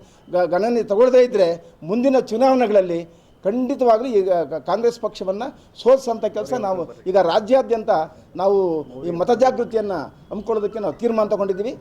Speaker 12: ಗಣನೆ ತಗೊಳ್ಳದೇ ಇದ್ದರೆ ಮುಂದಿನ ಚುನಾವಣೆಗಳಲ್ಲಿ ಖಂಡಿತವಾಗ್ಲೂ ಈಗ ಕಾಂಗ್ರೆಸ್ ಪಕ್ಷವನ್ನು ಸೋಲಿಸೋಂಥ ಕೆಲಸ ನಾವು ಈಗ ರಾಜ್ಯಾದ್ಯಂತ ನಾವು ಈ ಮತಜಾಗೃತಿಯನ್ನು ಹಮ್ಮಿಕೊಳ್ಳೋದಕ್ಕೆ ನಾವು ತೀರ್ಮಾನ ತಗೊಂಡಿದ್ದೀವಿ.